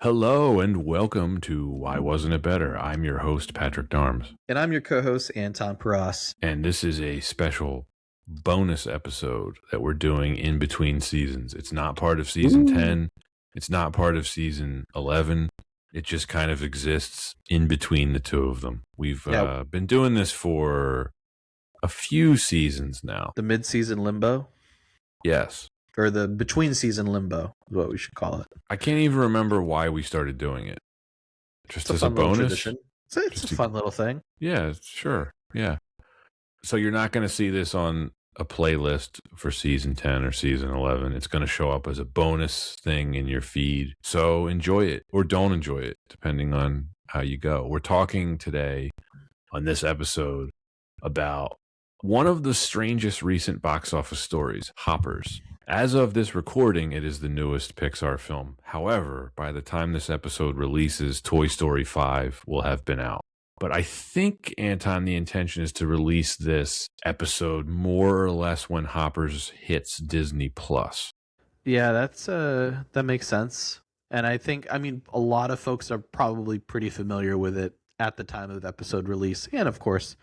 Hello and welcome to Why Wasn't It Better? I'm your host, Patrick Darms. And I'm your co-host, Anton Paras. And this is a special bonus episode that we're doing in between seasons. It's not part of season 10. It's not part of season 11. It just kind of exists in between the two of them. We've been doing this for a few seasons now. The mid-season limbo? Yes. Or the between-season limbo is what we should call it. I can't even remember why we started doing it. Just as a bonus? It's a fun little thing. Yeah, sure. Yeah. So you're not going to see this on a playlist for season 10 or season 11. It's going to show up as a bonus thing in your feed. So enjoy it or don't enjoy it, depending on how you go. We're talking today on this episode about one of the strangest recent box office stories, Hoppers. As of this recording, it is the newest Pixar film. However, by the time this episode releases, Toy Story 5 will have been out. But I think, Anton, the intention is to release this episode more or less when Hoppers hits Disney+. Yeah, that makes sense. And I think, a lot of folks are probably pretty familiar with it at the time of episode release, and of course,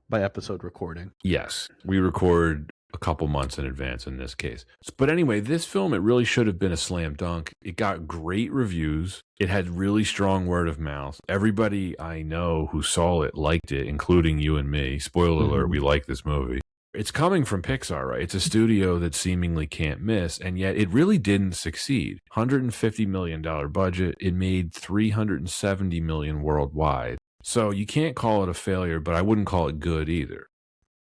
by episode recording. Yes, we record a couple months in advance in this case. But anyway, this film, it really should have been a slam dunk. It got great reviews. It had really strong word of mouth. Everybody I know who saw it liked it, including you and me. Spoiler alert, we like this movie. It's coming from Pixar, right? It's a studio that seemingly can't miss, and yet it really didn't succeed. $150 million budget. It made $370 million worldwide. So you can't call it a failure, but I wouldn't call it good either.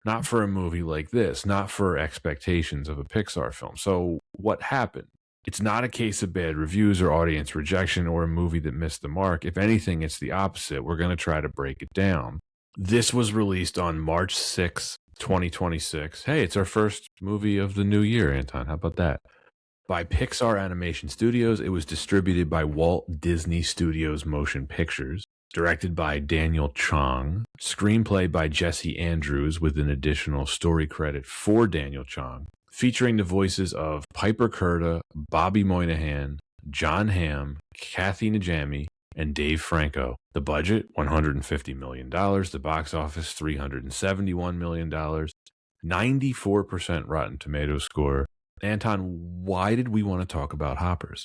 Not for a movie like this, not for expectations of a Pixar film. So what happened? It's not a case of bad reviews or audience rejection or a movie that missed the mark. If anything, it's the opposite. We're going to try to break it down. This was released on March 6, 2026. Hey, it's our first movie of the new year, Anton. How about that? By Pixar Animation Studios. It was distributed by Walt Disney Studios Motion Pictures. Directed by Daniel Chong, screenplay by Jesse Andrews with an additional story credit for Daniel Chong, featuring the voices of Piper Curda, Bobby Moynihan, John Hamm, Kathy Najimy, and Dave Franco. The budget, $150 million. The box office, $371 million. 94% Rotten Tomatoes score. Anton, why did we want to talk about Hoppers?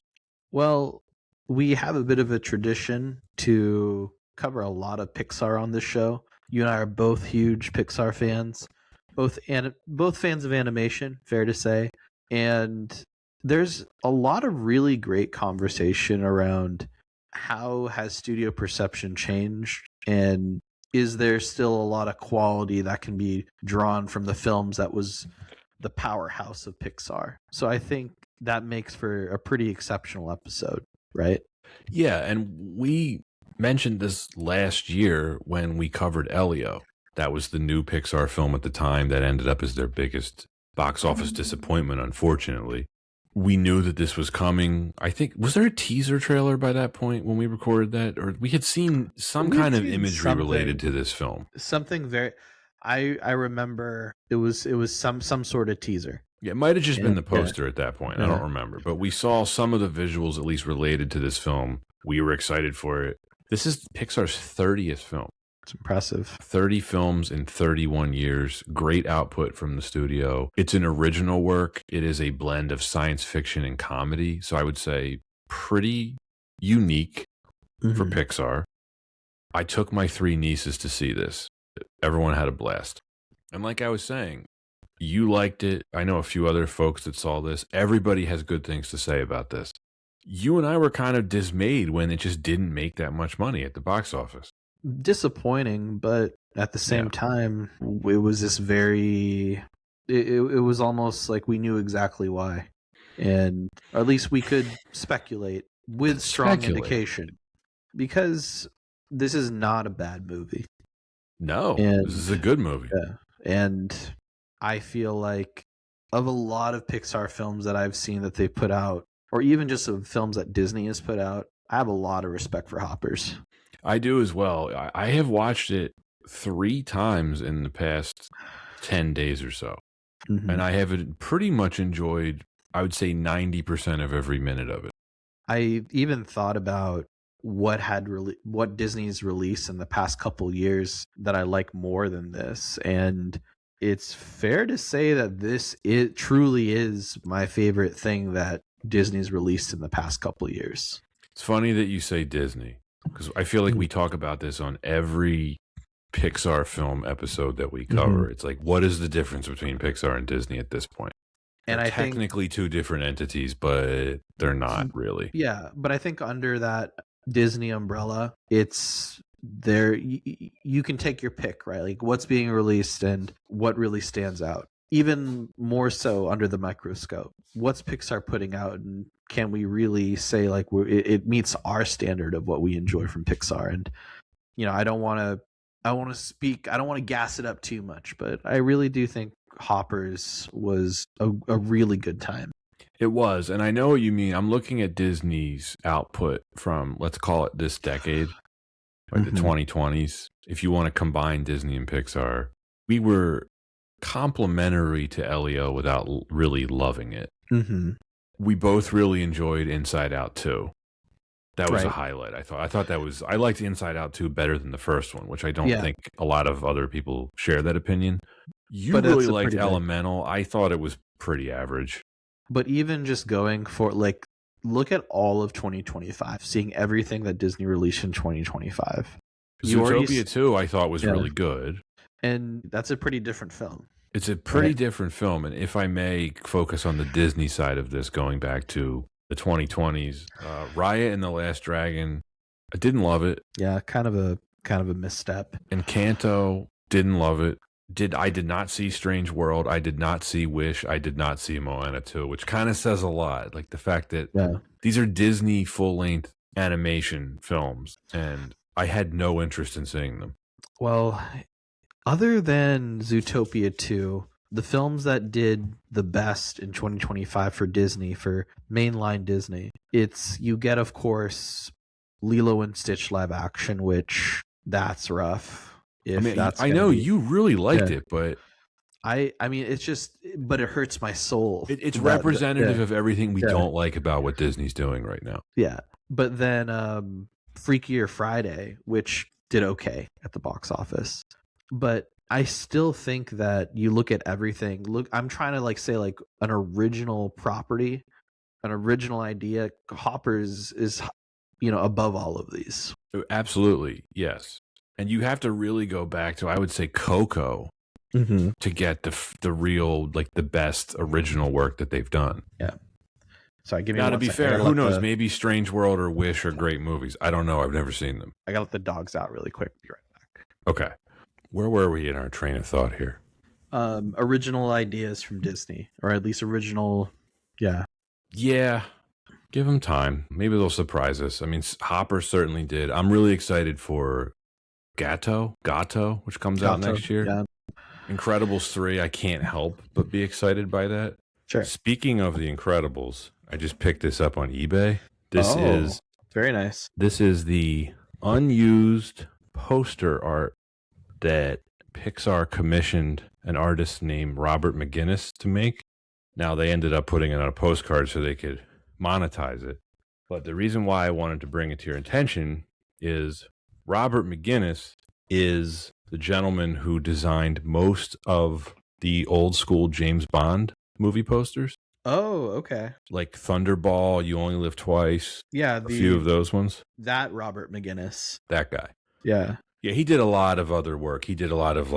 Well, we have a bit of a tradition to cover a lot of Pixar on this show. You and I are both huge Pixar fans, both fans of animation, fair to say. And there's a lot of really great conversation around how has studio perception changed, and is there still a lot of quality that can be drawn from the films that was the powerhouse of Pixar. So I think that makes for a pretty exceptional episode, right? Yeah, and we mentioned this last year when we covered Elio. That was the new Pixar film at the time that ended up as their biggest box office disappointment, unfortunately. We knew that this was coming. I think, was there a teaser trailer by that point when we recorded that? Or we had seen some kind of imagery related to this film. Something very... I remember it was some sort of teaser. Yeah, it might have just been the poster at that point. I don't remember. But we saw some of the visuals, at least related to this film. We were excited for it. This is Pixar's 30th film. It's impressive. 30 films in 31 years. Great output from the studio. It's an original work. It is a blend of science fiction and comedy. So I would say pretty unique for Pixar. I took my 3 nieces to see this. Everyone had a blast. And like I was saying, you liked it. I know a few other folks that saw this. Everybody has good things to say about this. You and I were kind of dismayed when it just didn't make that much money at the box office. Disappointing, but at the same time, it was this very... It was almost like we knew exactly why. And or at least we could speculate with strong indication. Because this is not a bad movie. No, this is a good movie. Yeah. And I feel like of a lot of Pixar films that I've seen that they put out, or even just of films that Disney has put out, I have a lot of respect for Hoppers. I do as well. I have watched it 3 times in the past 10 days or so. And I have pretty much enjoyed, I would say, 90% of every minute of it. I even thought about what what Disney's released in the past couple years that I like more than this, and it's fair to say that it truly is my favorite thing that Disney's released in the past couple years. It's funny that you say Disney, because I feel like we talk about this on every Pixar film episode that we cover. It's like, what is the difference between Pixar and Disney at this point? And I think technically two different entities, but they're not really. Yeah, but I think under that Disney umbrella, it's there. You can take your pick, right? Like what's being released and what really stands out. Even more so under the microscope, what's Pixar putting out, and can we really say like it meets our standard of what we enjoy from Pixar? And I don't want to gas it up too much, but I really do think Hoppers was a really good time. It was, and I know what you mean. I'm looking at Disney's output from, let's call it this decade, like the 2020s. If you want to combine Disney and Pixar, we were complimentary to Elio without really loving it. We both really enjoyed Inside Out 2. That was a highlight. I thought I liked Inside Out 2 better than the first one, which I don't think a lot of other people share that opinion. You really liked Elemental. I thought it was pretty average. But even just going for look at all of 2025, seeing everything that Disney released in 2025. Zootopia 2 I thought was really good. And that's a pretty different film. It's a pretty different film. And if I may focus on the Disney side of this, going back to the 2020s, Raya and the Last Dragon, I didn't love it. Yeah, kind of a misstep. Encanto, didn't love it. I did not see Strange World. I did not see Wish. I did not see Moana 2, which kind of says a lot. Like the fact that these are Disney full-length animation films, and I had no interest in seeing them. Well, other than Zootopia 2, the films that did the best in 2025 for Disney, for mainline Disney, you get, of course, Lilo and Stitch live action, which that's rough. I know you really liked it, but I mean, it's just, but it hurts my soul. It's representative of everything we don't like about what Disney's doing right now. Yeah, but then Freakier Friday, which did okay at the box office, but I still think that you look at everything. I'm trying to say an original property, an original idea. Hoppers is above all of these. Absolutely, yes. And you have to really go back to, I would say, Coco to get the real, the best original work that they've done. Yeah. So give me. Now, to be fair, who knows? Maybe Strange World or Wish are great movies. I don't know. I've never seen them. I gotta let the dogs out really quick. Be right back. Okay. Where were we in our train of thought here? Original ideas from Disney, or at least original. Yeah. Yeah. Give them time. Maybe they'll surprise us. I mean, Hopper certainly did. I'm really excited for Gato, which comes out next year. Yeah. Incredibles 3, I can't help but be excited by that. Sure. Speaking of The Incredibles, I just picked this up on eBay. This is very nice. This is the unused poster art that Pixar commissioned an artist named Robert McGinnis to make. Now, they ended up putting it on a postcard so they could monetize it. But the reason why I wanted to bring it to your attention is Robert McGinnis is the gentleman who designed most of the old school James Bond movie posters. Oh, okay. Like Thunderball, You Only Live Twice. Yeah. A few of those ones. That Robert McGinnis. That guy. Yeah. Yeah, he did a lot of other work. He did a lot of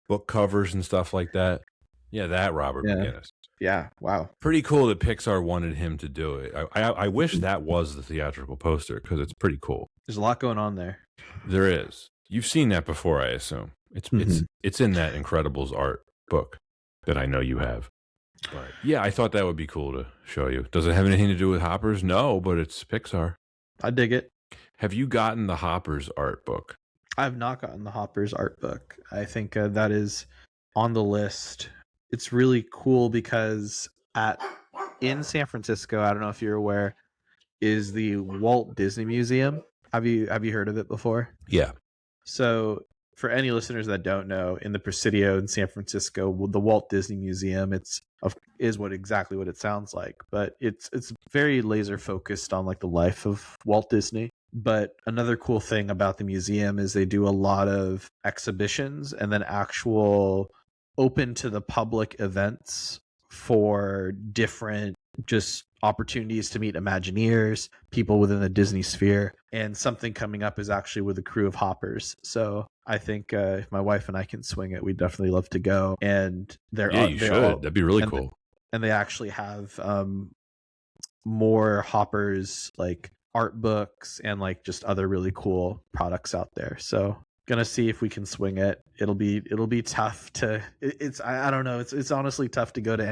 book covers and stuff like that. Yeah, that Robert McGinnis. Yeah, wow. Pretty cool that Pixar wanted him to do it. I wish that was the theatrical poster because it's pretty cool. There's a lot going on there. There is. You've seen that before, I assume. It's in that Incredibles art book that I know you have. But yeah, I thought that would be cool to show you. Does it have anything to do with Hoppers? No, but it's Pixar. I dig it. Have you gotten the Hoppers art book? I have not gotten the Hoppers art book. I think that is on the list. It's really cool because in San Francisco, I don't know if you're aware, is the Walt Disney Museum. Have you heard of it before? Yeah. So for any listeners that don't know, in the Presidio in San Francisco, the Walt Disney Museum, is exactly what it sounds like, but it's very laser focused on like the life of Walt Disney. But another cool thing about the museum is they do a lot of exhibitions and then actual open to the public events for different just opportunities to meet Imagineers, people within the Disney sphere. And something coming up is actually with a crew of hoppers. So I think if my wife and I can swing it, we'd definitely love to go. And you should. That'd be really cool. And they actually have more hoppers, like art books and like just other really cool products out there. So gonna see if we can swing it. It'll be tough to I don't know, it's honestly tough to go to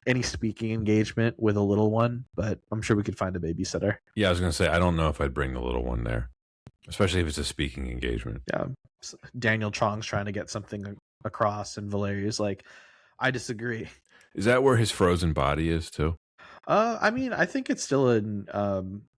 any speaking engagement with a little one, but I'm sure we could find a babysitter. Yeah, I was gonna say, I don't know if I'd bring the little one there, especially if it's a speaking engagement. Yeah, Daniel Chong's trying to get something across and Valeria's like, I disagree. Is that where his frozen body is too? I mean, I think it's still in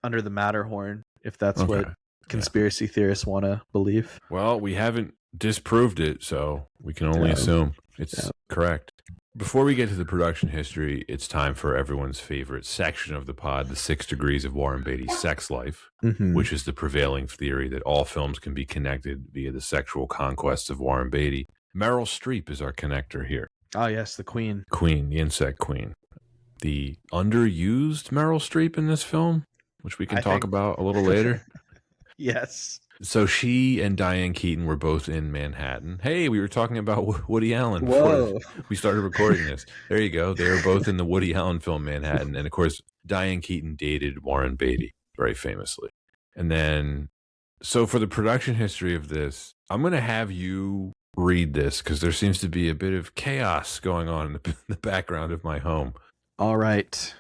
under the Matterhorn, if that's what conspiracy theorists want to believe. Well, we haven't disproved it, so we can only assume it's correct. Before we get to the production history, it's time for everyone's favorite section of the pod, the 6 Degrees of Warren Beatty's sex life, which is the prevailing theory that all films can be connected via the sexual conquests of Warren Beatty. Meryl Streep is our connector here. Oh, yes, the queen. Queen, the insect queen. The underused Meryl Streep in this film, which we can talk about a little later. Yes. So she and Diane Keaton were both in Manhattan. Hey, we were talking about Woody Allen before we started recording this. There you go. They were both in the Woody Allen film Manhattan. And of course, Diane Keaton dated Warren Beatty very famously. And then, so for the production history of this, I'm going to have you read this because there seems to be a bit of chaos going on in the background of my home. All right.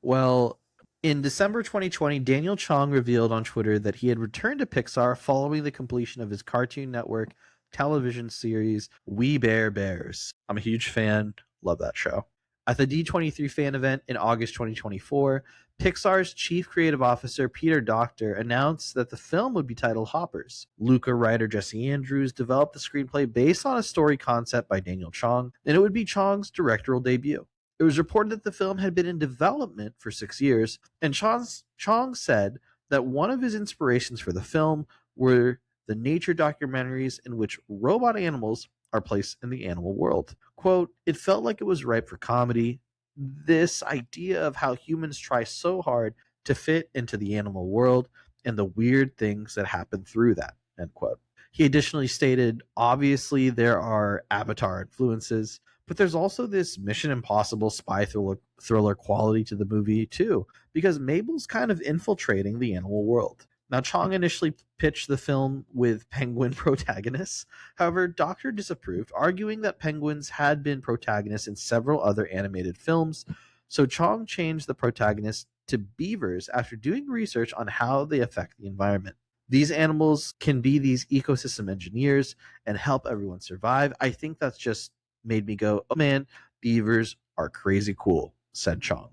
Well, in December 2020, Daniel Chong revealed on Twitter that he had returned to Pixar following the completion of his Cartoon Network television series, We Bare Bears. I'm a huge fan. Love that show. At the D23 fan event in August 2024, Pixar's chief creative officer, Peter Docter, announced that the film would be titled Hoppers. Luca writer Jesse Andrews developed the screenplay based on a story concept by Daniel Chong, and it would be Chong's directorial debut. It was reported that the film had been in development for 6 years, and Chong said that one of his inspirations for the film were the nature documentaries in which robot animals are placed in the animal world. Quote, it felt like it was ripe for comedy. This idea of how humans try so hard to fit into the animal world and the weird things that happen through that, end quote. He additionally stated, obviously there are Avatar influences, but there's also this Mission Impossible spy thriller quality to the movie too, because Mabel's kind of infiltrating the animal world. Now, Chong initially pitched the film with penguin protagonists. However, Docter disapproved, arguing that penguins had been protagonists in several other animated films, so Chong changed the protagonist to beavers after doing research on how they affect the environment. These animals can be these ecosystem engineers and help everyone survive. I think that's just made me go, oh man, beavers are crazy cool, said Chong.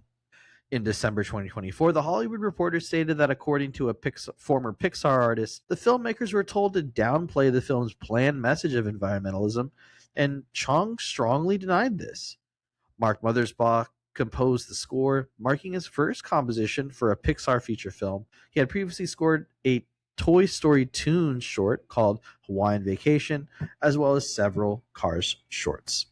In December 2024, The Hollywood Reporter stated that according to a former Pixar artist, the filmmakers were told to downplay the film's planned message of environmentalism, and Chong strongly denied this. Mark Mothersbaugh composed the score, marking his first composition for a Pixar feature film. He had previously scored a Toy Story Toons short called Hawaiian Vacation, as well as several Cars shorts.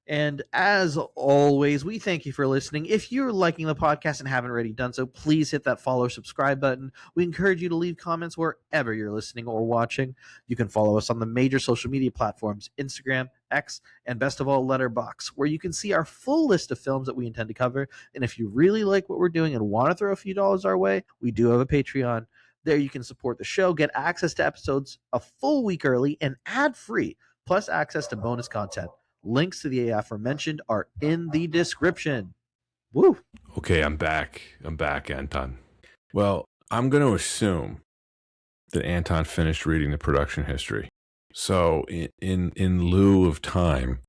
And as always, we thank you for listening. If you're liking the podcast and haven't already done so, please hit that follow or subscribe button. We encourage you to leave comments wherever you're listening or watching. You can follow us on the major social media platforms, Instagram, X, and best of all, Letterboxd, where you can see our full list of films that we intend to cover. And if you really like what we're doing and want to throw a few dollars our way, we do have a Patreon. There you can support the show, get access to episodes a full week early and ad-free, plus access to bonus content. Links to the aforementioned are in the description. Woo! Okay, I'm back, Anton. Well, I'm going to assume that Anton finished reading the production history. So in lieu of time,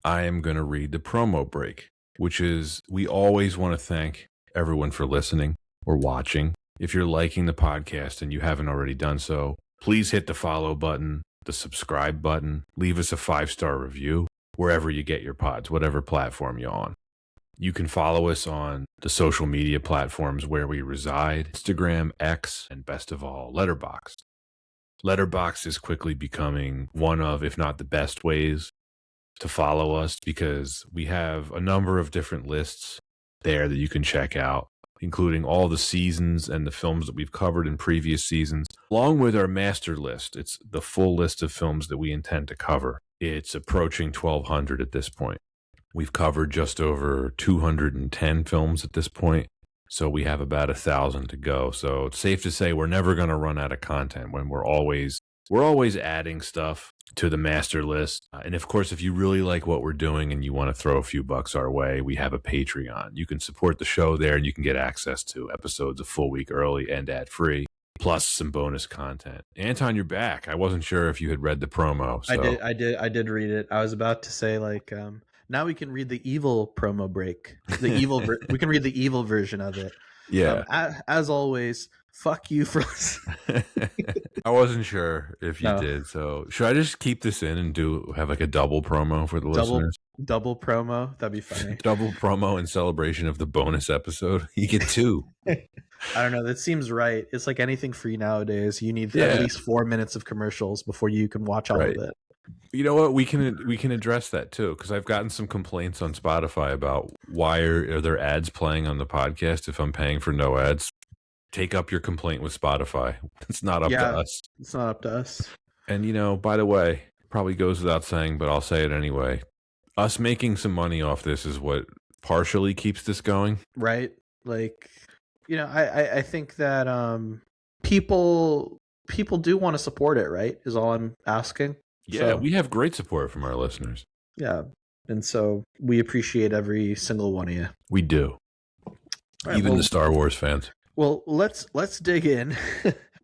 I am going to read the promo break, which is, we always want to thank everyone for listening or watching. If you're liking the podcast and you haven't already done so, please hit the follow button. the subscribe button, leave us a 5-star review wherever you get your pods, whatever platform you're on. You can follow us on the social media platforms where we reside, Instagram, X, and best of all, Letterboxd. Letterboxd is quickly becoming one of, if not the best ways to follow us, because we have a number of different lists there that you can check out, including all the seasons and the films that we've covered in previous seasons, along with our master list. It's the full list of films that we intend to cover. It's approaching 1,200 at this point. We've covered just over 210 films at this point, so we have about 1,000 to go. So it's safe to say we're never going to run out of content when we're always adding stuff to the master list. And of course, if you really like what we're doing and you want to throw a few bucks our way, we have a Patreon. You can support the show there and you can get access to episodes a full week early and ad-free, plus some bonus content. Anton, you're back. I wasn't sure if you had read the promo. So. I did read it. I was about to say, like, now we can read the evil promo break. The evil we can read the evil version of it. Yeah. As always, fuck you for I wasn't sure if you did. So should I just keep this in and have like a double promo for the listeners? Double promo? That'd be funny. Double promo in celebration of the bonus episode. You get 2. I don't know. That seems right. It's like anything free nowadays. You need at least 4 minutes of commercials before you can watch all of it. You know what? We can address that too, because I've gotten some complaints on Spotify about why are there ads playing on the podcast if I'm paying for no ads. Take up your complaint with Spotify. It's not up to us. It's not up to us. And by the way, probably goes without saying, but I'll say it anyway. Us making some money off this is what partially keeps this going. Right? Like, I think that people do want to support it, right? Is all I'm asking. Yeah, we have great support from our listeners. Yeah. And so we appreciate every single one of you. We do. Right, even the Star Wars fans. Well, let's dig in.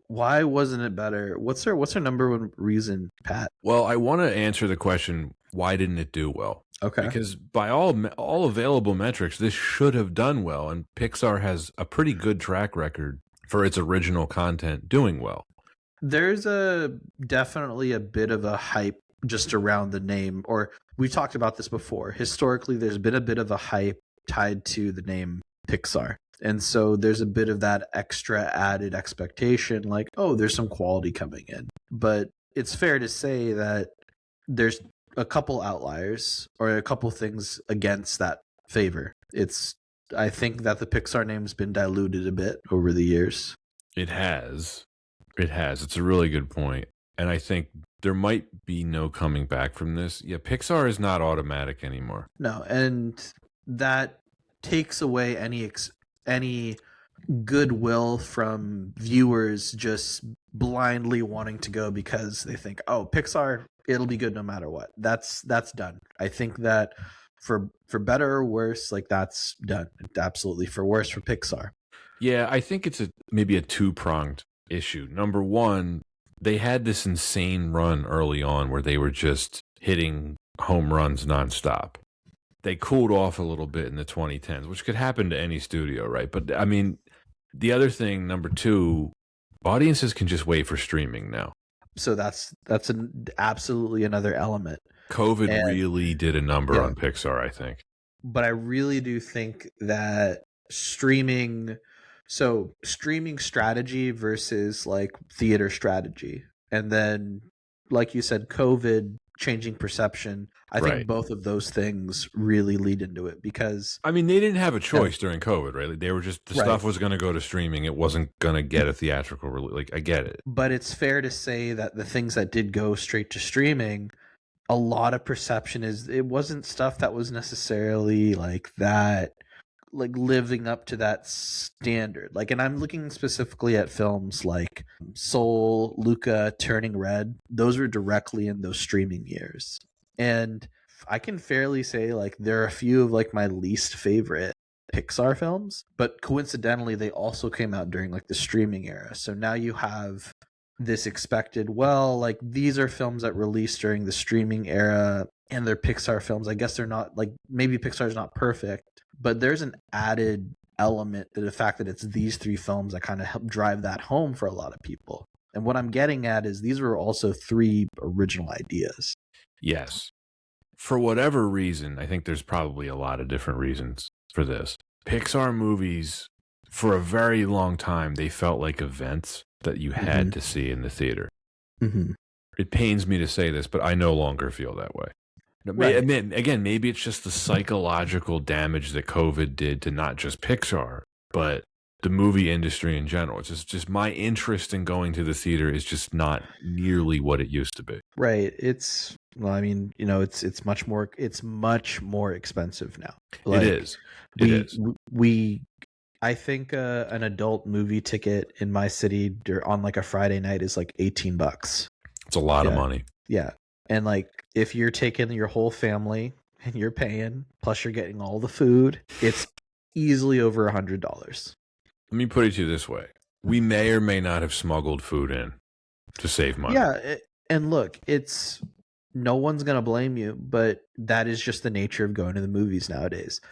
Why wasn't it better? What's our number one reason, Pat? Well, I want to answer the question, why didn't it do well? Okay. Because by all available metrics, this should have done well, and Pixar has a pretty good track record for its original content doing well. There's definitely a bit of a hype just around the name, or we talked about this before. Historically, there's been a bit of a hype tied to the name Pixar. And so there's a bit of that extra added expectation, like, oh, there's some quality coming in. But it's fair to say that there's a couple outliers or a couple things against that favor. I think that the Pixar name's been diluted a bit over the years. It has. It's a really good point. And I think there might be no coming back from this. Yeah, Pixar is not automatic anymore. No, and that takes away any goodwill from viewers just blindly wanting to go because they think, oh, Pixar, it'll be good no matter what. That's done. I think that for better or worse, like, that's done. Absolutely for worse for Pixar. Yeah, I think it's maybe a two-pronged issue. Number one, they had this insane run early on where they were just hitting home runs nonstop. They cooled off a little bit in the 2010s, which could happen to any studio, right? But I mean, the other thing, number two, audiences can just wait for streaming now. So that's absolutely another element. COVID really did a number on Pixar, I think. But I really do think that streaming strategy versus like theater strategy, and then, like you said, COVID changing perception. I think both of those things really lead into it, because I mean, they didn't have a choice during COVID, right? Like, they were just, the stuff was going to go to streaming. It wasn't going to get a theatrical release. Like, I get it. But it's fair to say that the things that did go straight to streaming, a lot of perception is it wasn't stuff that was necessarily like that, like living up to that standard. Like, and I'm looking specifically at films like Soul, Luca, Turning Red. Those were directly in those streaming years. And I can fairly say, like, there are a few of like my least favorite Pixar films, but coincidentally they also came out during like the streaming era. So now you have this expected, well, like, these are films that released during the streaming era and they're Pixar films. I guess they're not, like, maybe Pixar's not perfect, but there's an added element to the fact that it's these three films that kind of help drive that home for a lot of people. And what I'm getting at is these were also 3 original ideas. Yes. For whatever reason, I think there's probably a lot of different reasons for this. Pixar movies, for a very long time, they felt like events that you had to see in the theater. It pains me to say this, but I no longer feel that way. Right. Again, maybe it's just the psychological damage that COVID did to not just Pixar, but the movie industry in general. It's just my interest in going to the theater is just not nearly what it used to be. Right. It's much more expensive now. It is. I think an adult movie ticket in my city on like a Friday night is like $18. It's a lot of money. Yeah. And like if you're taking your whole family and you're paying, plus you're getting all the food, it's easily over $100. Let me put it to you this way. We may or may not have smuggled food in to save money. Yeah. And look, no one's going to blame you, but that is just the nature of going to the movies nowadays.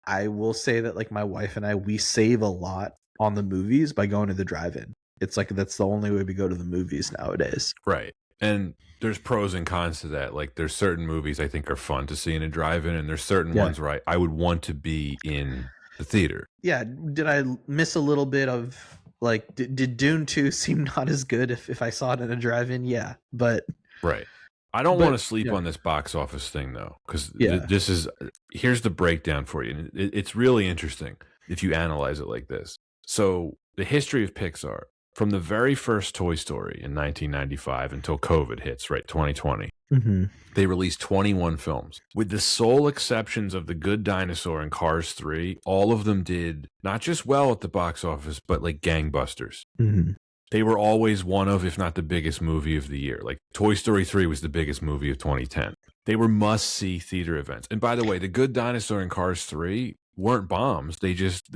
I will say that like my wife and I, we save a lot on the movies by going to the drive-in. It's like that's the only way we go to the movies nowadays. Right. And there's pros and cons to that. Like there's certain movies I think are fun to see in a drive-in, and there's certain ones where I would want to be in the theater. Yeah. Did I miss a little bit of like, did Dune 2 seem not as good if I saw it in a drive-in? Yeah. But right. I don't want to sleep on this box office thing though, because here's the breakdown for you. It's really interesting if you analyze it like this. So the history of Pixar, from the very first Toy Story in 1995 until COVID hits, right, 2020, they released 21 films. With the sole exceptions of The Good Dinosaur and Cars 3, all of them did not just well at the box office, but like gangbusters. They were always one of, if not the biggest movie of the year. Like Toy Story 3 was the biggest movie of 2010. They were must-see theater events. And by the way, The Good Dinosaur and Cars 3 weren't bombs. They did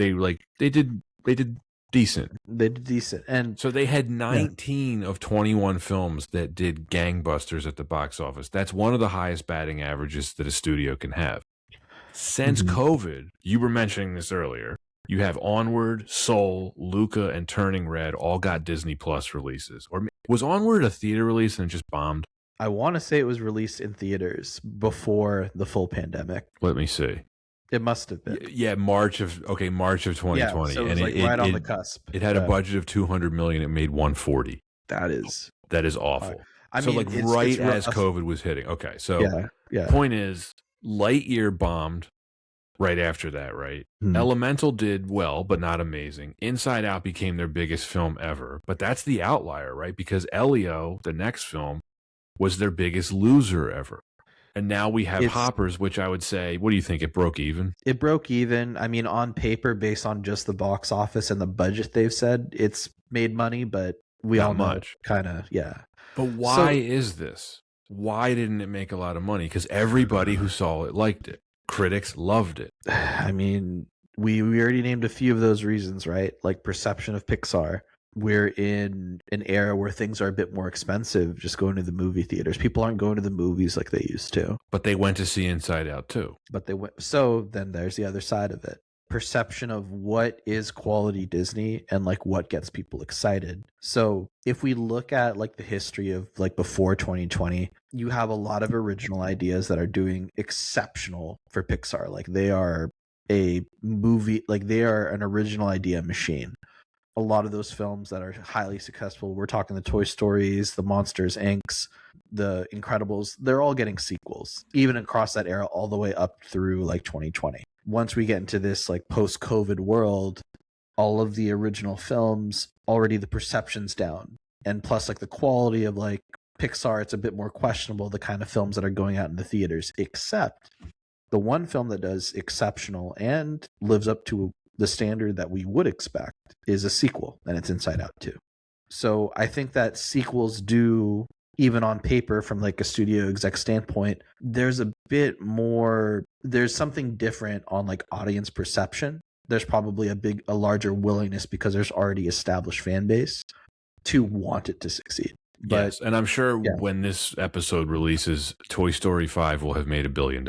decent. They did decent. And so they had 19 of 21 films that did gangbusters at the box office. That's one of the highest batting averages that a studio can have. Since COVID, you were mentioning this earlier, you have Onward, Soul, Luca, and Turning Red all got Disney Plus releases. Or was Onward a theater release and just bombed? I want to say it was released in theaters before the full pandemic. Let me see. It must have been. Yeah, March of 2020. Yeah, so it was like right on the cusp. It had a budget of $200 million. It made $140. That is awful. I mean, like right as COVID was hitting. Okay, so point is, Lightyear bombed right after that, right? Elemental did well, but not amazing. Inside Out became their biggest film ever, but that's the outlier, right? Because Elio, the next film, was their biggest loser ever. And now we have Hoppers, which I would say, what do you think? It broke even? It broke even. I mean, on paper, based on just the box office and the budget they've said, it's made money, but we not all know much. Kind of, yeah. But why is this? Why didn't it make a lot of money? Because everybody who saw it liked it. Critics loved it. I mean, we already named a few of those reasons, right? Like perception of Pixar. We're in an era where things are a bit more expensive just going to the movie theaters. People aren't going to the movies like they used to. But they went to see Inside Out too. So then there's the other side of it. Perception of what is quality Disney and like what gets people excited. So if we look at like the history of like before 2020, you have a lot of original ideas that are doing exceptional for Pixar. Like they are a movie, like they are an original idea machine. A lot of those films that are highly successful, we're talking the Toy Stories, the Monsters, Incs, the Incredibles, they're all getting sequels, even across that era, all the way up through like 2020. Once we get into this like post-COVID world, all of the original films, already the perception's down. And plus like the quality of like Pixar, it's a bit more questionable, the kind of films that are going out in the theaters, except the one film that does exceptional and lives up to the standard that we would expect is a sequel, and it's Inside Out 2. So I think that sequels do, even on paper from like a studio exec standpoint, there's a bit more, there's something different on like audience perception. There's probably a larger willingness because there's already established fan base to want it to succeed. But, yes, and I'm sure when this episode releases, Toy Story 5 will have made $1 billion.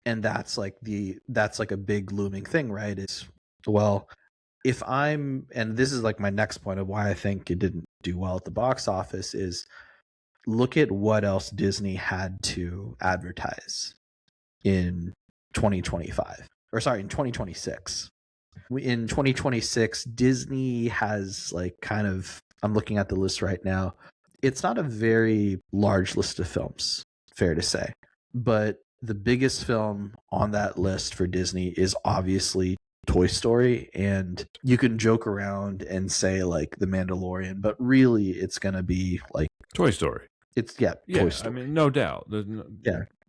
And that's like a big looming thing, right? Well, and this is like my next point of why I think it didn't do well at the box office, is look at what else Disney had to advertise in 2025, or sorry, in 2026. In 2026, Disney has like kind of, I'm looking at the list right now. It's not a very large list of films, fair to say, but the biggest film on that list for Disney is obviously Toy Story, and you can joke around and say like The Mandalorian, but really it's going to be like Toy Story. It's Toy Story. I mean, no doubt.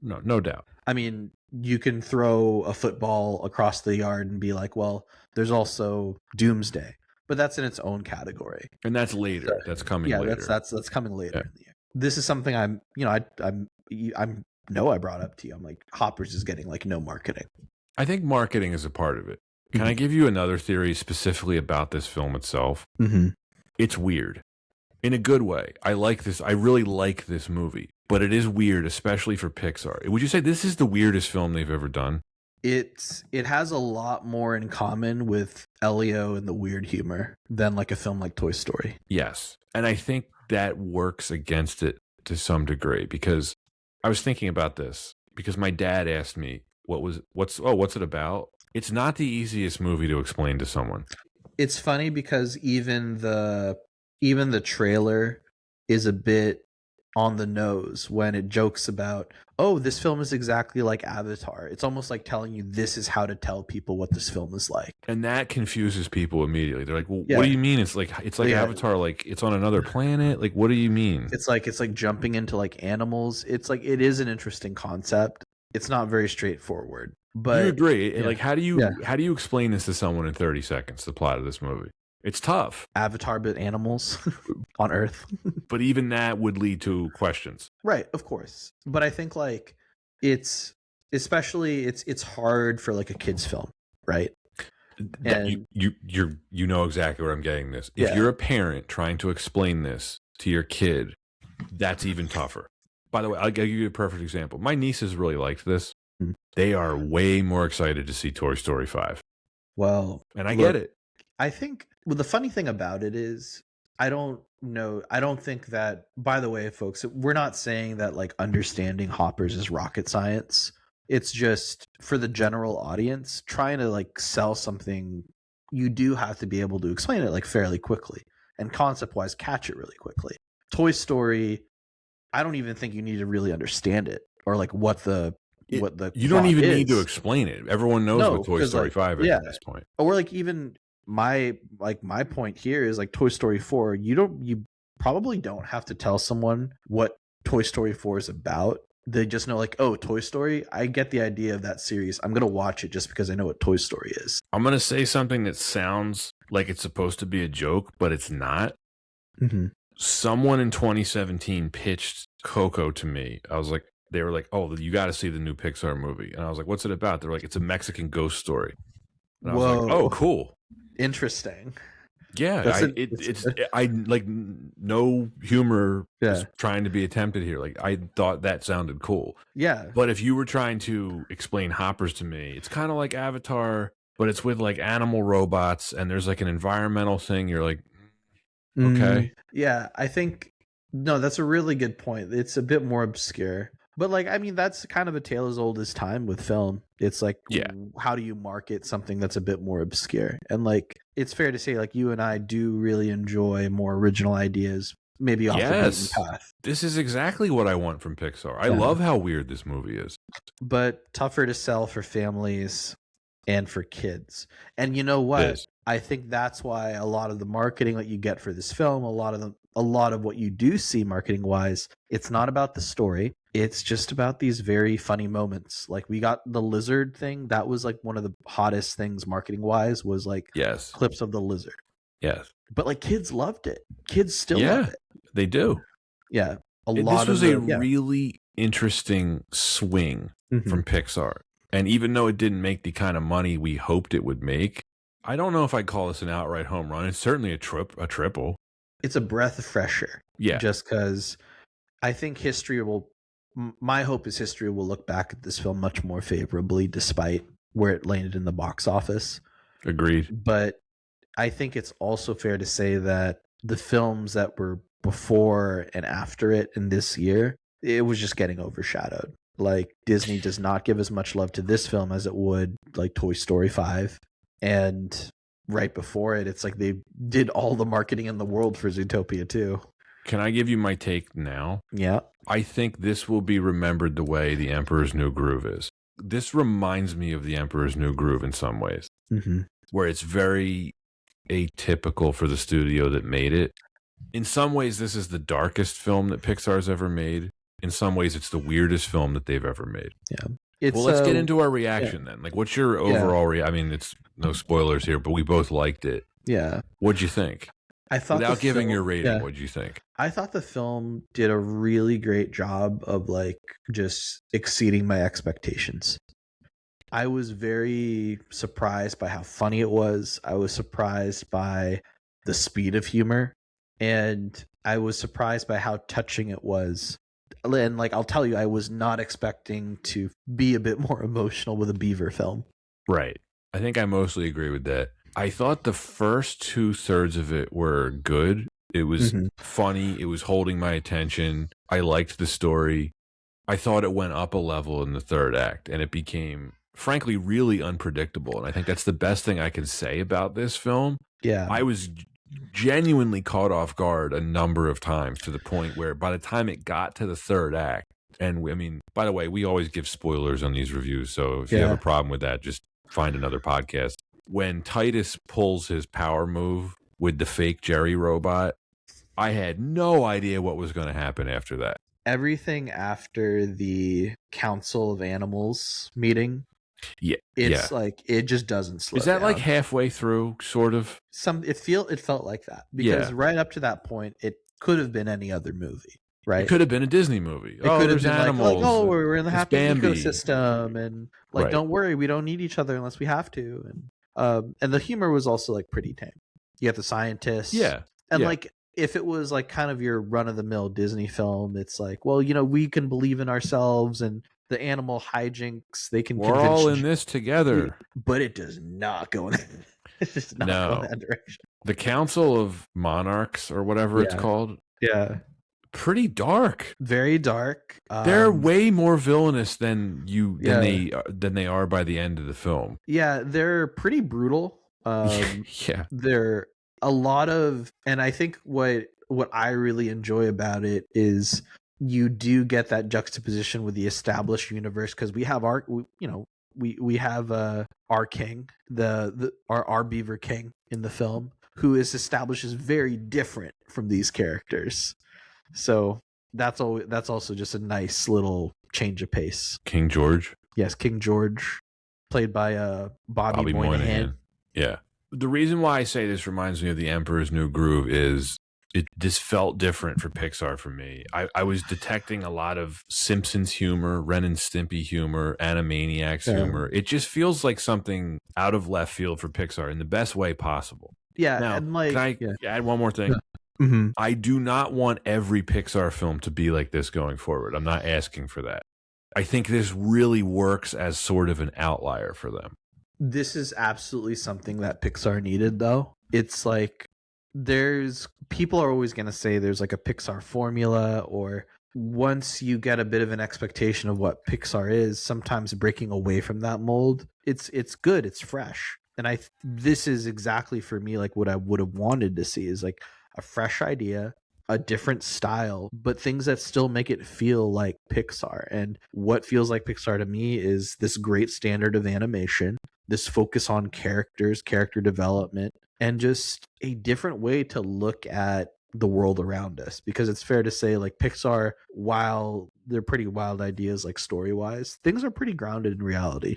No doubt. I mean, you can throw a football across the yard and be like, well, there's also Doomsday, but that's in its own category. And that's later. So, that's coming later. That's coming later in the year. This is something I brought up to you. I'm like, Hoppers is getting like no marketing. I think marketing is a part of it. Can I give you another theory specifically about this film itself? Mm-hmm. It's weird. In a good way. I like this. I really like this movie. But it is weird, especially for Pixar. Would you say this is the weirdest film they've ever done? It has a lot more in common with Elio and the weird humor than like a film like Toy Story. Yes. And I think that works against it to some degree, because I was thinking about this because my dad asked me what's it about? It's not the easiest movie to explain to someone. It's funny because even the trailer is a bit on the nose when it jokes about, oh, this film is exactly like Avatar. It's almost like telling you this is how to tell people what this film is like. And that confuses people immediately. They're like, well, what do you mean? It's like Avatar, like it's on another planet. Like, what do you mean? It's like jumping into like animals. It's like, it is an interesting concept. It's not very straightforward. But you agree. Like, how do you explain this to someone in 30 seconds, the plot of this movie? It's tough. Avatar, but animals on Earth. But even that would lead to questions. Right, of course. But I think like it's hard for like a kid's film, right? And you know exactly where I'm getting this. If you're a parent trying to explain this to your kid, that's even tougher. By the way, I'll give you a perfect example. My nieces really liked this. Mm-hmm. They are way more excited to see Toy Story 5. Well, and I get it. I think the funny thing about it is I don't think that, by the way, folks, we're not saying that like understanding Hoppers is rocket science. It's just for the general audience trying to like sell something, you do have to be able to explain it like fairly quickly and concept wise catch it really quickly. Toy Story, I don't even think you need to really understand it or like what the you don't even need to explain it. Everyone knows what Toy Story 5 is at this point. Or like even my point here is like Toy Story 4, you probably don't have to tell someone what Toy Story 4 is about. They just know like, oh, Toy Story, I get the idea of that series. I'm going to watch it just because I know what Toy Story is. I'm going to say something that sounds like it's supposed to be a joke, but it's not. Mm-hmm. Someone in 2017 pitched Coco to me. They were like, oh, you got to see the new Pixar movie. And I was like, what's it about? They're like, it's a Mexican ghost story. And I was like, oh, cool. Interesting. Yeah, I like no humor is trying to be attempted here. Like I thought that sounded cool. Yeah. But if you were trying to explain Hoppers to me, it's kind of like Avatar, but it's with like animal robots and there's like an environmental thing. You're like, okay. Yeah, I think that's a really good point. It's a bit more obscure. But like, I mean, that's kind of a tale as old as time with film. It's like, how do you market something that's a bit more obscure? And like, it's fair to say, like, you and I do really enjoy more original ideas, maybe off the beaten path. This is exactly what I want from Pixar. I love how weird this movie is. But tougher to sell for families and for kids. And you know what? I think that's why a lot of the marketing that you get for this film, a lot of what you do see marketing wise, it's not about the story. It's just about these very funny moments. Like we got the lizard thing. That was like one of the hottest things marketing wise was like clips of the lizard. Yes. But like kids loved it. Kids still love it. They do. Yeah. This was a really interesting swing from Pixar. And even though it didn't make the kind of money we hoped it would make, I don't know if I'd call this an outright home run. It's certainly a triple. It's a breath of fresh air. Yeah. Just because I think my hope is history will look back at this film much more favorably despite where it landed in the box office. Agreed. But I think it's also fair to say that the films that were before and after it in this year, it was just getting overshadowed. Like Disney does not give as much love to this film as it would like Toy Story 5. And right before it, it's like they did all the marketing in the world for Zootopia too. Can I give you my take now? Yeah. I think this will be remembered the way The Emperor's New Groove is. This reminds me of The Emperor's New Groove in some ways, where it's very atypical for the studio that made it. In some ways, this is the darkest film that Pixar's ever made. In some ways, it's the weirdest film that they've ever made. Yeah. Well, let's get into our reaction then. Like, what's your overall I mean, it's no spoilers here, but we both liked it. Yeah. What'd you think? I thought without giving your rating, what'd you think? I thought the film did a really great job of like just exceeding my expectations. I was very surprised by how funny it was. I was surprised by the speed of humor, and I was surprised by how touching it was. And like, I'll tell you, I was not expecting to be a bit more emotional with a beaver film. Right. I think I mostly agree with that. I thought the first 2/3 of it were good. It was funny. It was holding my attention. I liked the story. I thought it went up a level in the third act, and it became, frankly, really unpredictable. And I think that's the best thing I can say about this film. Yeah. I was genuinely caught off guard a number of times, to the point where by the time it got to the third act, and I mean, by the way, we always give spoilers on these reviews, so if you have a problem with that, just find another podcast. When Titus pulls his power move with the fake Jerry robot, I had no idea what was going to happen after that. Everything after the Council of Animals meeting, it's like it just doesn't slow down. Is that like halfway through, sort of? It felt like that, because right up to that point, it could have been any other movie. Right, it could have been a Disney movie. It could have been animals. like, oh, we're in the happy ecosystem, and like, don't worry, we don't need each other unless we have to. And the humor was also like pretty tame. You have the scientists, and like, if it was like kind of your run of the mill Disney film, it's like, well, you know, we can believe in ourselves, and the animal hijinks, they can. We're all in this together, but it does not go in. It does not go in that direction. The Council of Monarchs, or whatever it's called, pretty dark, very dark. They're way more villainous than they are by the end of the film. Yeah, they're pretty brutal. They're a lot of, and I think what I really enjoy about it is you do get that juxtaposition with the established universe, because we have we have our king, our beaver king in the film, who is established as very different from these characters. So that's also just a nice little change of pace. King George. Yes, King George, played by Bobby Moynihan. Yeah. The reason why I say this reminds me of The Emperor's New Groove is this felt different for Pixar for me. I was detecting a lot of Simpsons humor, Ren and Stimpy humor, Animaniacs humor. It just feels like something out of left field for Pixar in the best way possible. Yeah. Now, and like, can I add one more thing? I do not want every Pixar film to be like this going forward. I'm not asking for that. I think this really works as sort of an outlier for them. This is absolutely something that Pixar needed, though. It's like, people are always going to say there's like a Pixar formula, or once you get a bit of an expectation of what Pixar is, sometimes breaking away from that mold, it's good, it's fresh. And this is exactly for me like what I would have wanted to see, is like a fresh idea, a different style, but things that still make it feel like Pixar. And what feels like Pixar to me is this great standard of animation, this focus on characters, character development, and just a different way to look at the world around us. Because it's fair to say, like, Pixar, while they're pretty wild ideas, like story-wise, things are pretty grounded in reality,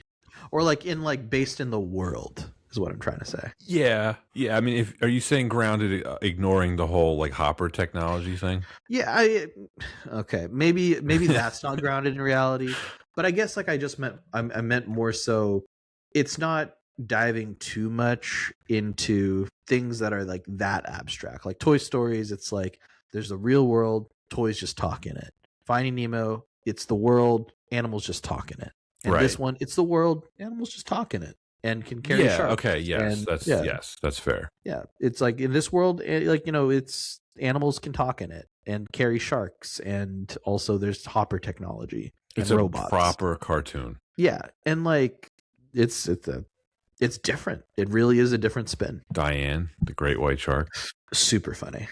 or like based in the world, is what I'm trying to say. Yeah. I mean, are you saying grounded, ignoring the whole like Hopper technology thing? Yeah. Okay. Maybe that's not grounded in reality, but I guess like I meant more so, it's not diving too much into things that are like that abstract. Like Toy Stories, it's like there's the real world, toys just talk in it. Finding Nemo, it's the world, animals just talk in it. And this one, it's the world, animals just talk in it. and can carry Yeah. sharks. Okay. Yes. And that's fair. yeah. It's like in this world, like, you know, it's animals can talk in it and carry sharks, and also there's hopper technology and It's a robots. proper cartoon. Yeah, and like it's different. It really is a different spin. Diane, the great white shark. Super funny.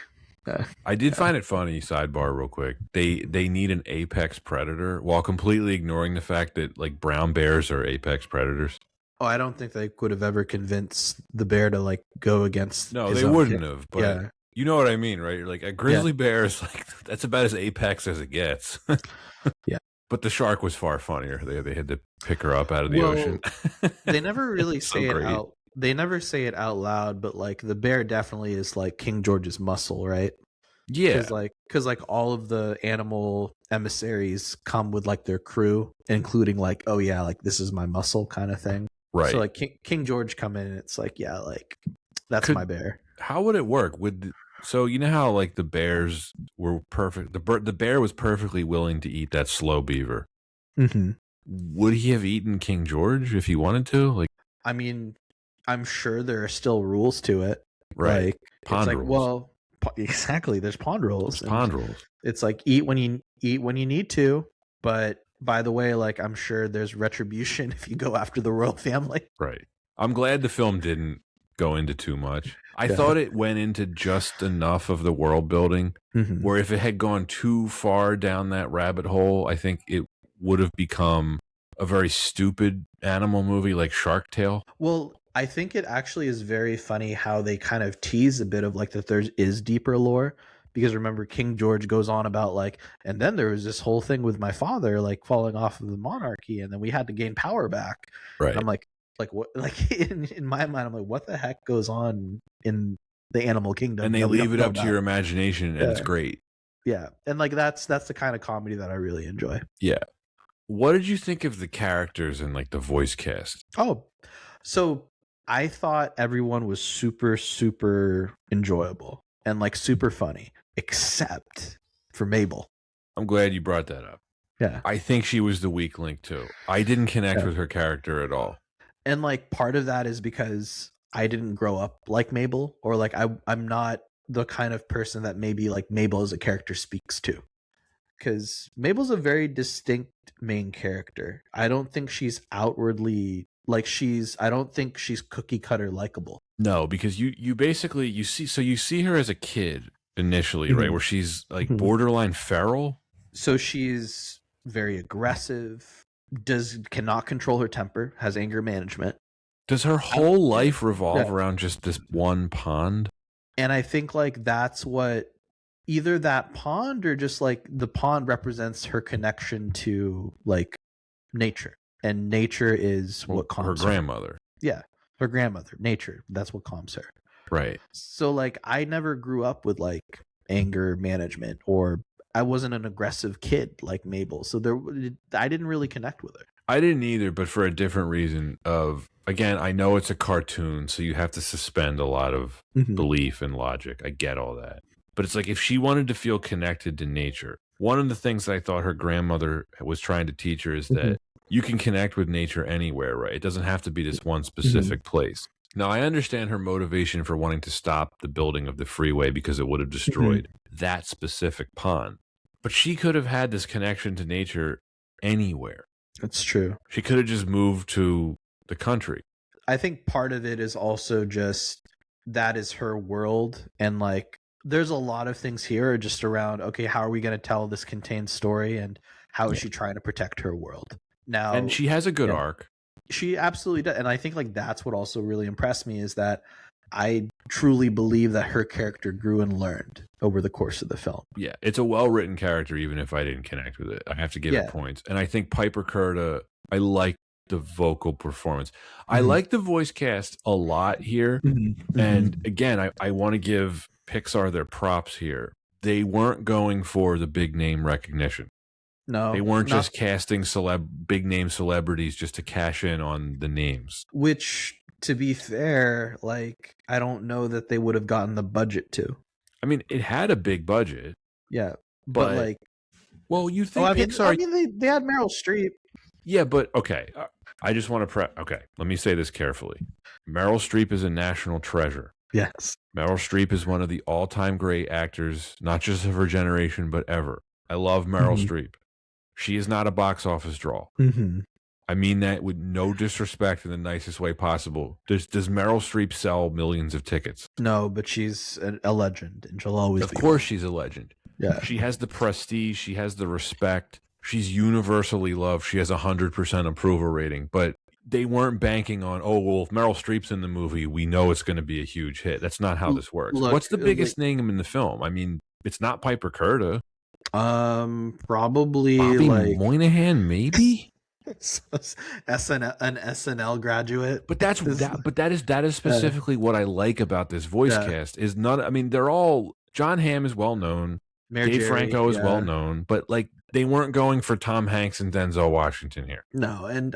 I did find it funny, sidebar real quick. They need an apex predator while completely ignoring the fact that like brown bears are apex predators. Oh, I don't think they could have ever convinced the bear to like go against. No, his they own wouldn't kid. have, but Yeah. you know what I mean, right? Like a grizzly bear is like that's about as apex as it gets. Yeah. But the shark was far funnier. They had to pick her up out of the ocean. They never really say so it out. They never say it out loud, but like the bear definitely is like King George's muscle, right? Yeah. Because like all of the animal emissaries come with like their crew, including like, oh yeah, like this is my muscle kind of thing. Right. So like King George come in and it's like, yeah, like that's my bear. How would it work? So you know how like the bears were perfect. The bear was perfectly willing to eat that slow beaver. Mm-hmm. Would he have eaten King George if he wanted to? Like, I mean, I'm sure there are still rules to it. right? Like, Pond it's like, rules. well, exactly. There's pond rules. There's pond rules. It's like eat when you need to, but by the way, like I'm sure there's retribution if you go after the royal family. Right. I'm glad the film didn't go into too much. I thought it went into just enough of the world building where if it had gone too far down that rabbit hole, I think it would have become a very stupid animal movie like Shark Tale. Well, I think it actually is very funny how they kind of tease a bit of like that there is deeper lore. Because remember, King George goes on about like, and then there was this whole thing with my father like falling off of the monarchy, and then we had to gain power back. Right. And I'm like what? Like in my mind, I'm like, what the heck goes on in the animal kingdom? And they leave it up to your imagination, and it's great. Yeah, and like that's the kind of comedy that I really enjoy. Yeah. What did you think of the characters and like the voice cast? Oh, so I thought everyone was super, super enjoyable and like super funny, except for Mabel. I'm glad you brought that up. Yeah. I think she was the weak link too. I didn't connect with her character at all. And like part of that is because I didn't grow up like Mabel, or like I'm not the kind of person that maybe like Mabel as a character speaks to. Because Mabel's a very distinct main character. I don't think she's outwardly like I don't think she's cookie cutter likable. No, because you basically you see her as a kid initially, right? Where she's like borderline feral. So she's very aggressive, cannot control her temper, has anger management. Does her whole life revolve around just this one pond? And I think like that's what either that pond or just like the pond represents her connection to like nature. And nature is what calms her grandmother. Yeah, her grandmother, nature. That's what calms her. Right. So like I never grew up with like anger management, or I wasn't an aggressive kid like Mabel. So I didn't really connect with her. I didn't either, but for a different reason of, again, I know it's a cartoon, so you have to suspend a lot of belief and logic. I get all that. But it's like if she wanted to feel connected to nature, one of the things that I thought her grandmother was trying to teach her is that you can connect with nature anywhere, right? It doesn't have to be this one specific place. Now, I understand her motivation for wanting to stop the building of the freeway because it would have destroyed that specific pond. But she could have had this connection to nature anywhere. That's true. She could have just moved to the country. I think part of it is also just that is her world. And like, there's a lot of things here just around, okay, how are we going to tell this contained story, and how is she trying to protect her world? Now, and she has a good arc. She absolutely does. And I think like that's what also really impressed me, is that I truly believe that her character grew and learned over the course of the film. Yeah, it's a well-written character, even if I didn't connect with it. I have to give it points. And I think Piper Curda, I like the vocal performance. I like the voice cast a lot here. And again, I want to give Pixar their props here. They weren't going for the big name recognition. No, they weren't just casting big name celebrities just to cash in on the names. Which, to be fair, like I don't know that they would have gotten the budget to. I mean, it had a big budget. Yeah, but like, well, you think Pixar? I mean, they had Meryl Streep. Yeah, but okay. I just want to okay, let me say this carefully. Meryl Streep is a national treasure. Yes. Meryl Streep is one of the all-time great actors, not just of her generation, but ever. I love Meryl Streep. She is not a box office draw. I mean that with no disrespect in the nicest way possible. Does Meryl Streep sell millions of tickets? No, but she's a legend, and she'll always be. Of course she's a legend. Yeah. She has the prestige. She has the respect. She's universally loved. She has 100% approval rating. But they weren't banking on, oh, well, if Meryl Streep's in the movie, we know it's going to be a huge hit. That's not how this works. Look, what's the biggest name in the film? I mean, it's not Piper Curta. Probably Bobby like Moynihan, maybe. an SNL graduate. But that is specifically what I like about this voice cast. Is not. I mean, they're all. John Hamm is well known. Dave Franco is well known, but like they weren't going for Tom Hanks and Denzel Washington here. No, and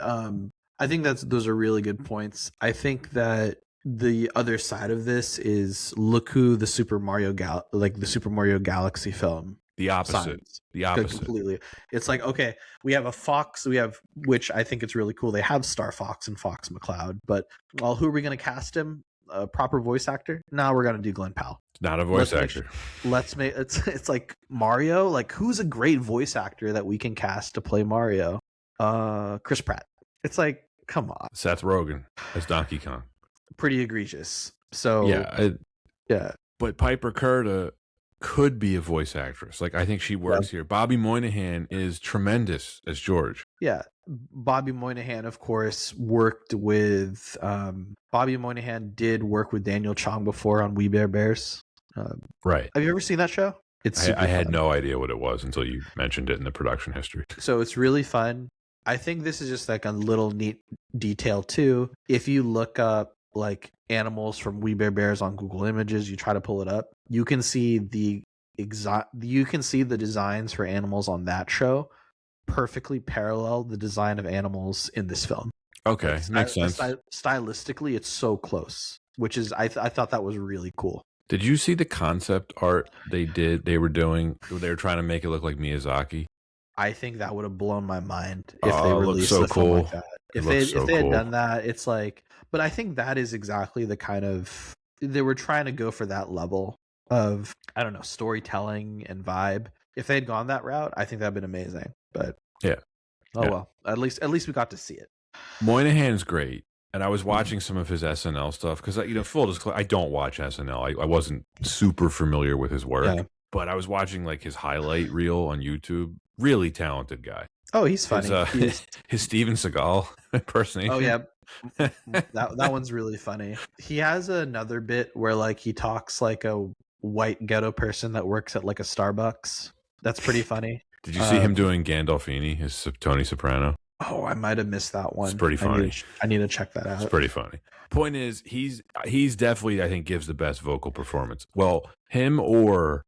I think those are really good points. I think that the other side of this is look who the Super Mario Galaxy film. The opposite. Signs. The opposite. Completely. It's like, okay, we have a Fox, which I think it's really cool. They have Star Fox and Fox McCloud, but who are we going to cast him? A proper voice actor? No, we're going to do Glenn Powell. Not a voice actor. Let's make it's like Mario. Like, who's a great voice actor that we can cast to play Mario? Chris Pratt. It's like, come on. Seth Rogen as Donkey Kong. Pretty egregious. So yeah. But Piper Curta could be a voice actress. Like, I think she works here. Bobby Moynihan is tremendous as George. Yeah. Bobby Moynihan, of course, worked with Bobby Moynihan did work with Daniel Chong before on We Bare Bears. Right. Have you ever seen that show? I had no idea what it was until you mentioned it in the production history. So it's really fun. I think this is just like a little neat detail too. If you look up like animals from We Bare Bears on Google Images, you try to pull it up, you can see the designs for animals on that show perfectly parallel the design of animals in this film. Okay, makes sense. Stylistically, it's so close, which is I thought that was really cool. Did you see the concept art they were doing? They were trying to make it look like Miyazaki. I think that would have blown my mind if they released so a film cool. like that. If they had done that, it's like. But I think that is exactly the kind of they were trying to go for that level of, I don't know, storytelling and vibe. If they had gone that route, I think that'd been amazing. But well, at least we got to see it. Moynihan's great, and I was watching some of his SNL stuff because full disclosure, I don't watch SNL. I wasn't super familiar with his work, but I was watching like his highlight reel on YouTube. Really talented guy. Oh, he's funny. His Steven Seagal impersonation. Oh yeah. that one's really funny. He has another bit where like he talks like a white ghetto person that works at like a Starbucks. That's pretty funny. Did you see him doing Gandolfini, his Tony Soprano? Oh, I might have missed that one. It's pretty funny. I need to check that out. It's pretty funny. Point is, he's definitely, I think, gives the best vocal performance. Well, him or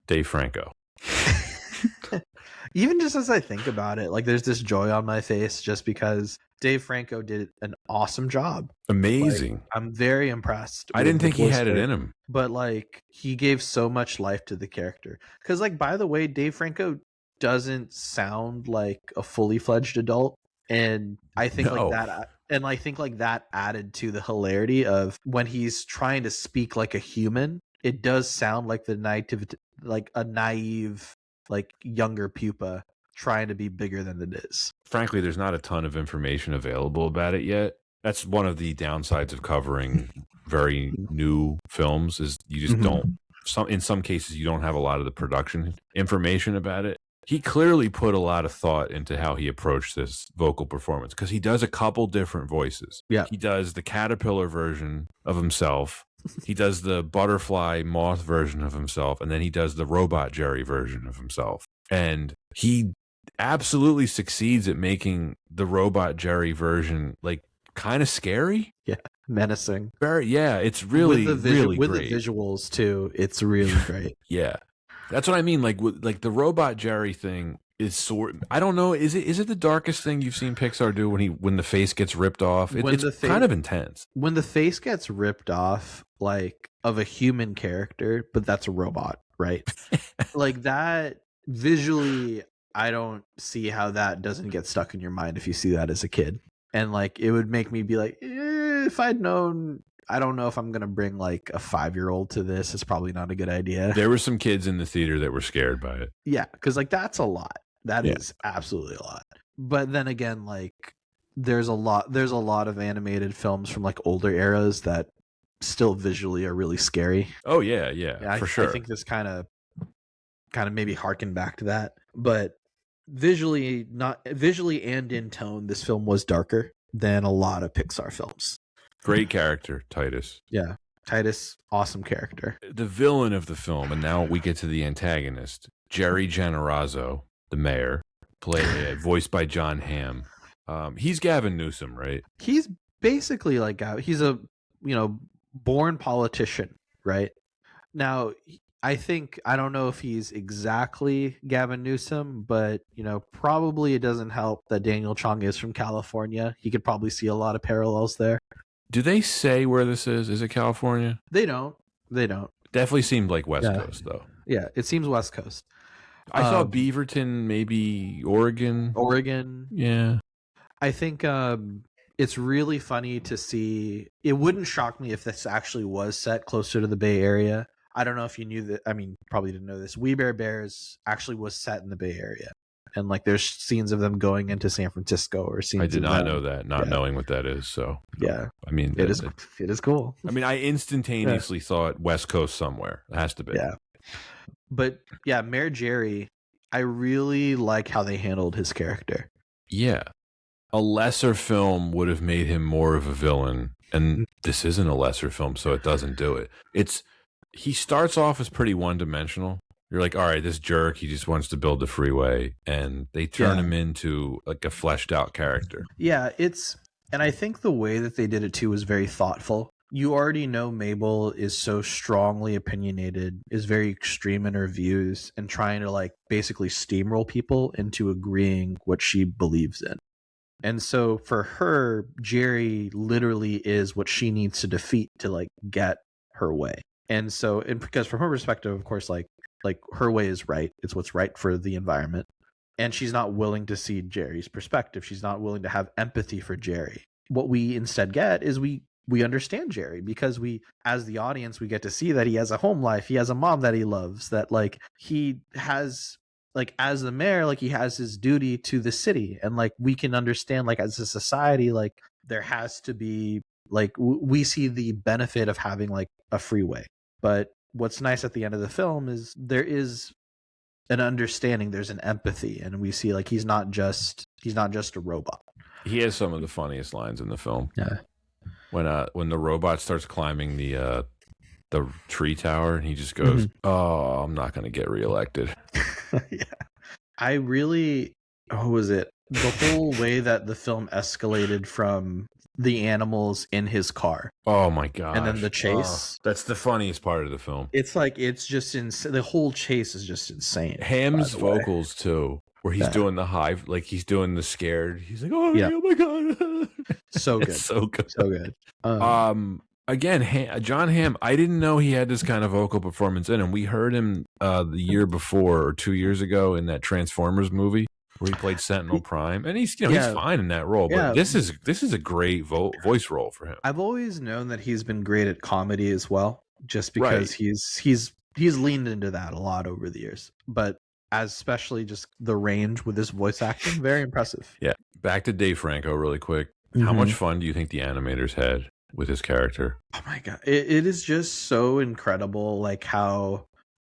Dave Franco. Even just as I think about it, like there's this joy on my face just because Dave Franco did an awesome job. Amazing. Like, I'm very impressed. I didn't think he had it in him. But like he gave so much life to the character. Because like, by the way, Dave Franco doesn't sound like a fully fledged adult. And I think that added to the hilarity of when he's trying to speak like a human, it does sound like a naive like younger pupa trying to be bigger than it is. Frankly, there's not a ton of information available about it yet. That's one of the downsides of covering very new films is you just don't in some cases you don't have a lot of the production information about it. He clearly put a lot of thought into how he approached this vocal performance because he does a couple different voices. Yeah. He does the caterpillar version of himself. He does the butterfly moth version of himself, and then he does the robot Jerry version of himself. And he absolutely succeeds at making the robot Jerry version like kind of scary. Yeah, menacing. It's really really with great. The visuals too. It's really great. Yeah, that's what I mean. Like the robot Jerry thing is I don't know. Is it the darkest thing you've seen Pixar do when the face gets ripped off? It's kind of intense. When the face gets ripped off, like of a human character, but that's a robot, right? Like that visually, I don't see how that doesn't get stuck in your mind if you see that as a kid. And like it would make me be like, if I'd known, I don't know if I'm gonna bring like a 5-year-old to this. It's probably not a good idea. There were some kids in the theater that were scared by it. Yeah, because like that's a lot. That is absolutely a lot. But then again, like there's a lot of animated films from like older eras that still visually are really scary. Oh yeah, for sure. I think this kind of maybe harken back to that. But visually and in tone, this film was darker than a lot of Pixar films. Great character, Titus. Yeah. Titus, awesome character. The villain of the film, and now we get to the antagonist, Jerry Generazzo, the mayor, voiced by John Hamm. He's Gavin Newsom, right? He's basically like he's a born politician, right? Now, I don't know if he's exactly Gavin Newsom, but probably it doesn't help that Daniel Chong is from California. He could probably see a lot of parallels there. Do they say where this is? Is it California? They don't. Definitely seemed like West Coast, though. Yeah, it seems West Coast. I saw Beaverton, maybe Oregon. Yeah. I think it's really funny to see. It wouldn't shock me if this actually was set closer to the Bay Area. I don't know if you knew that. I mean, probably didn't know this. We Bare Bears actually was set in the Bay Area. And like there's scenes of them going into San Francisco or scenes. I did not know that, not knowing what that is. So yeah, I mean, it is cool. I mean, I instantaneously thought West Coast somewhere. It has to be. Yeah. But yeah, Mayor Jerry, I really like how they handled his character. Yeah. A lesser film would have made him more of a villain. And this isn't a lesser film, so it doesn't do it. He starts off as pretty one-dimensional. You're like, all right, this jerk, he just wants to build the freeway. And they turn him into like a fleshed out character. Yeah, and I think the way that they did it too was very thoughtful. You already know Mabel is so strongly opinionated, is very extreme in her views, and trying to like basically steamroll people into agreeing what she believes in. And so for her, Jerry literally is what she needs to defeat to like get her way. And so, because from her perspective, of course, like her way is right. It's what's right for the environment. And she's not willing to see Jerry's perspective. She's not willing to have empathy for Jerry. What we instead get is we understand Jerry because we, as the audience, we get to see that he has a home life. He has a mom that he loves, that like he has, like as the mayor, like he has his duty to the city. And like we can understand, like as a society, like there has to be, like we see the benefit of having like a freeway. But what's nice at the end of the film is there is an understanding, there's an empathy, and we see like he's not just a robot. He has some of the funniest lines in the film. Yeah. When the robot starts climbing the tree tower, and he just goes, "Oh, I'm not going to get reelected." Yeah. I really, what was it? The whole way that the film escalated from the animals in his car. Oh my god! And then the chase. That's the funniest part of the film. It's like it's just the whole chase is just insane. Hamm's vocals too, where he's doing the high, like he's doing the scared. He's like, "Oh, oh my god!" So good, so good, so good. Again, John Hamm. I didn't know he had this kind of vocal performance in him. We heard him the year before or 2 years ago in that Transformers movie, where he played Sentinel Prime, and he's he's fine in that role. But this is a great voice role for him. I've always known that he's been great at comedy as well, just because he's leaned into that a lot over the years. But especially just the range with his voice acting, very impressive. Yeah. Back to Dave Franco really quick. How much fun do you think the animators had with his character? Oh my god, it is just so incredible, like how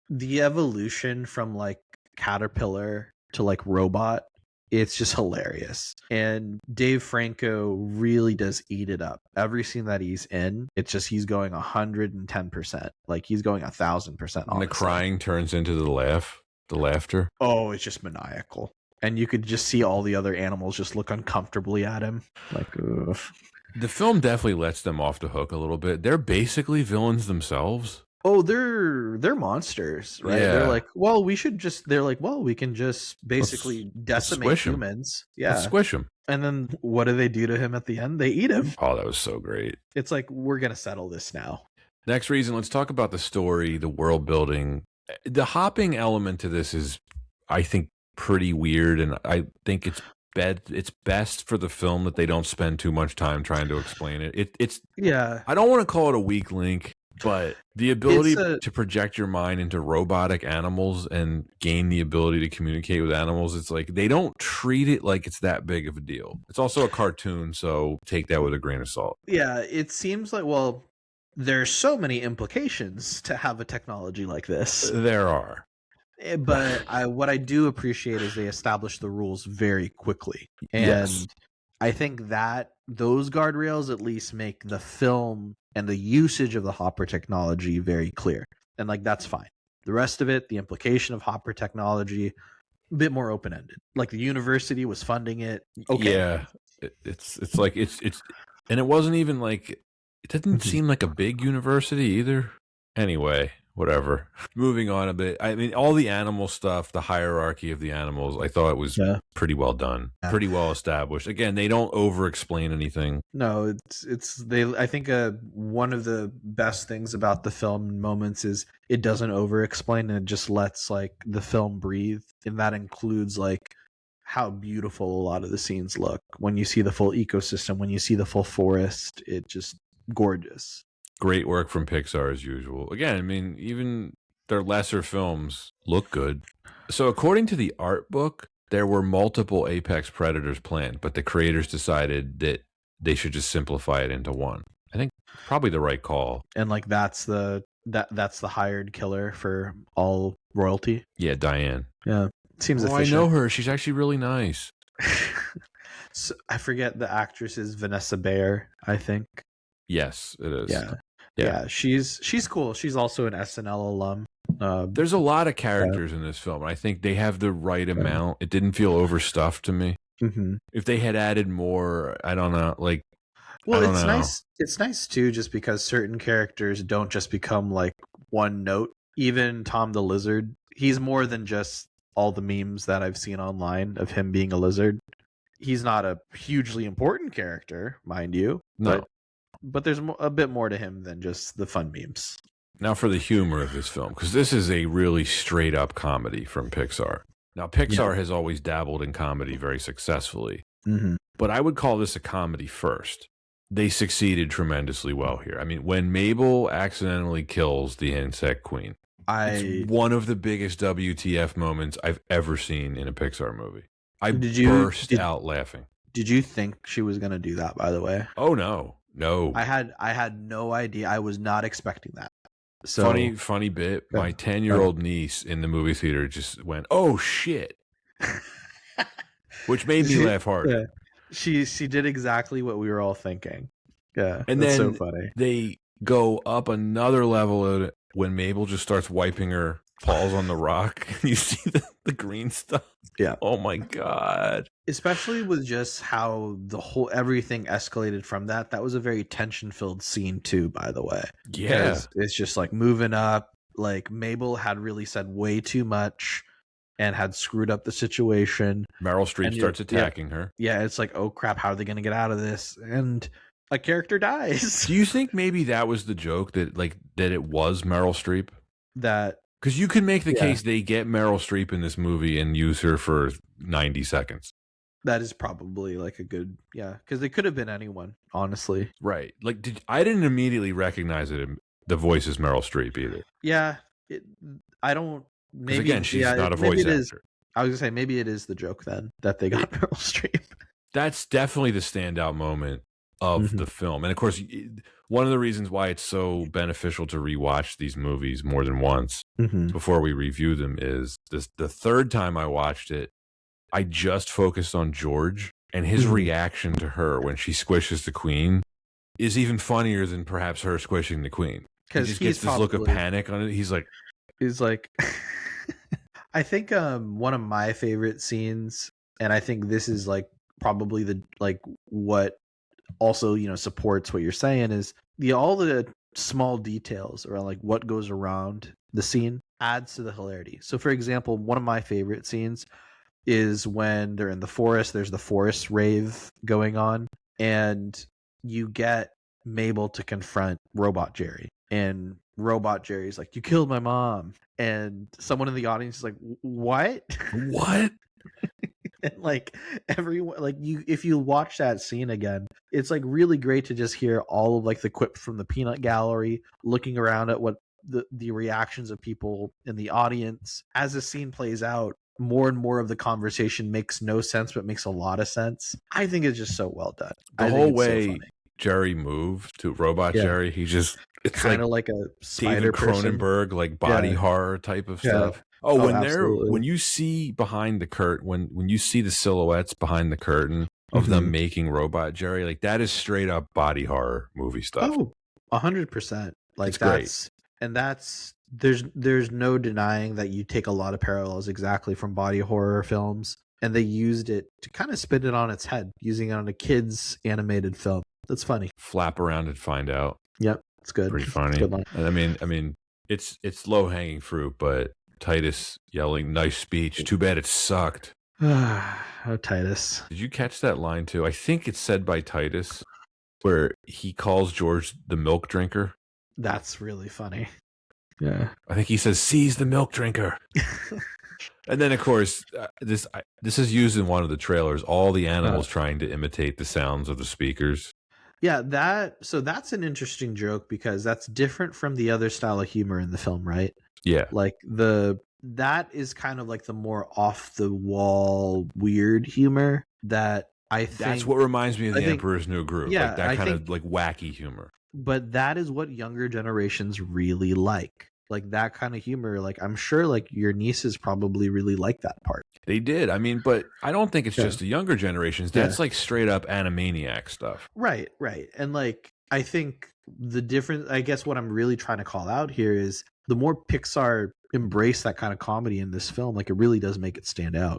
the evolution from like caterpillar to like robot, it's just hilarious. And Dave Franco really does eat it up. Every scene that he's in, it's just he's going 110%, like he's going 1,000%. And the crying turns into the laughter. Oh, it's just maniacal. And you could just see all the other animals just look uncomfortably at him, like ugh. The film definitely lets them off the hook a little bit. They're basically villains themselves. Oh, they're monsters, right? Yeah. They're like, well, we can just basically decimate humans. Yeah. Let's squish them. And then what do they do to him at the end? They eat him. Oh, that was so great. It's like, we're going to settle this now. Next reason, let's talk about the story, the world building. The hopping element to this is, I think, pretty weird, and I think it's it's best for the film that they don't spend too much time trying to explain it. It's Yeah, I don't want to call it a weak link, but the it's ability a to project your mind into robotic animals and gain the ability to communicate with animals, it's like they don't treat it like it's that big of a deal. It's also a cartoon, so take that with a grain of salt. yeah. It seems like, well, there's so many implications to have a technology like this. There are. But what I do appreciate is they establish the rules very quickly, and Yes. I think that those guardrails at least make the film and the usage of the Hopper technology very clear, and like that's fine. The rest of it, the implication of Hopper technology, a bit more open ended. Like the university was funding it. Okay, Yeah. It's like it's and it wasn't even like it didn't Mhm. seem like a big university either. Anyway, whatever. Moving on a bit. I mean, all the animal stuff, the hierarchy of the animals, I thought it was Yeah. pretty well done, Yeah. pretty well established. Again, they don't over explain anything. No, it's they. I think one of the best things about the film moments is it doesn't over explain and it just lets like the film breathe, and that includes like how beautiful a lot of the scenes look when you see the full ecosystem, when you see the full forest. It just gorgeous. Great work from Pixar as usual. Again, I mean, even their lesser films look good. So, according to the art book, there were multiple apex predators planned, but the creators decided that they should just simplify it into one. I think probably the right call. And like that's the hired killer for all royalty. Yeah, Diane. Yeah, seems Oh, I efficient. know her. She's actually really nice. So, I forget the actress is Vanessa Bayer, I think. Yes, it is. Yeah, she's cool. She's also an SNL alum. There's a lot of characters in this film, and I think they have the right amount. It didn't feel overstuffed to me. Mm-hmm. If they had added more, I don't know. Like, Well, I don't it's know. nice. It's nice too, just because certain characters don't just become like one note. Even Tom the Lizard, he's more than just all the memes that I've seen online of him being a lizard. He's not a hugely important character, mind you. No. But there's a bit more to him than just the fun memes. Now for the humor of this film, because this is a really straight up comedy from Pixar. Now, Pixar has always dabbled in comedy very successfully, Mm-hmm. but I would call this a comedy first. They succeeded tremendously well here. I mean, when Mabel accidentally kills the insect queen, it's one of the biggest WTF moments I've ever seen in a Pixar movie. I burst out laughing. Did you think she was going to do that, by the way? Oh, no. I had no idea. I was not expecting that. So funny bit. My 10-year-old niece in the movie theater just went, "Oh shit," which made me laugh hard. Yeah. She did exactly what we were all thinking. Yeah, and that's then so funny. They go up another level of it when Mabel just starts wiping her paws on the rock. You see the green stuff. Yeah. Oh my god. Especially with just how everything escalated from that. That was a very tension-filled scene too, by the way. Yeah. It's just like moving up. Like Mabel had really said way too much and had screwed up the situation. Meryl Streep starts attacking her. Yeah, it's like, oh crap, how are they going to get out of this? And a character dies. Do you think maybe that was the joke that it was Meryl Streep? Because you can make the case they get Meryl Streep in this movie and use her for 90 seconds. That is probably like a good, because they could have been anyone, honestly. Right. Like, I didn't immediately recognize it. The voice is Meryl Streep either. Yeah. I don't. Maybe again, she's not a voice actor. I was gonna say maybe it is the joke then that they got Meryl Streep. That's definitely the standout moment of the film, and of course, one of the reasons why it's so beneficial to rewatch these movies more than once before we review them is the third time I watched it, I just focused on George, and his reaction to her when she squishes the queen is even funnier than perhaps her squishing the queen. He just gets this look of panic on it. He's like, I think one of my favorite scenes, and I think this is like probably the what also supports what you're saying, is all the small details around like what goes around the scene adds to the hilarity. So for example, one of my favorite scenes is when they're in the forest. There's the forest rave going on, and you get Mabel to confront Robot Jerry, and Robot Jerry's like, "You killed my mom," and someone in the audience is like, "What? What?" And like everyone, like you, if you watch that scene again, it's like really great to just hear all of like the quips from the peanut gallery, looking around at what the reactions of people in the audience as the scene plays out. More and more of the conversation makes no sense, but makes a lot of sense. I think it's just so well done. The I think whole it's so way funny. Jerry moved to Robot Yeah, Jerry, it's kind like of like a spider David person. Cronenberg, like body Yeah, horror type of yeah. stuff. Oh, Oh, when absolutely. you see behind the curtain, when you see the silhouettes behind the curtain of them making Robot Jerry, like that is straight up body horror movie stuff. Oh, 100%. It's Like great. that's there's no denying that you take a lot of parallels exactly from body horror films, and they used it to kind of spin it on its head, using it on a kid's animated film. That's funny. Flap around and find out. Yep, it's good. Pretty It's funny. a good line. And I mean, it's low hanging fruit, but Titus yelling, "Nice speech. Too bad it sucked." Oh, Titus. Did you catch that line too? I think it's said by Titus, where he calls George the milk drinker. That's really funny. Yeah. I think he says, "Seize the milk drinker." And then, of course, this is used in one of the trailers. All the animals trying to imitate the sounds of the speakers. Yeah, that's an interesting joke because that's different from the other style of humor in the film, right? Yeah. Like that is kind of like the more off the wall weird humor that I think That's what reminds me of the Emperor's New Groove. Yeah, like that kind of like wacky humor. But that is what younger generations really like. Like that kind of humor. Like I'm sure like your nieces probably really like that part. They did. I mean, but I don't think it's just the younger generations. That's like straight up Animaniac stuff. Right. And like I think the difference, I guess what I'm really trying to call out here is the more Pixar embrace that kind of comedy in this film, like it really does make it stand out.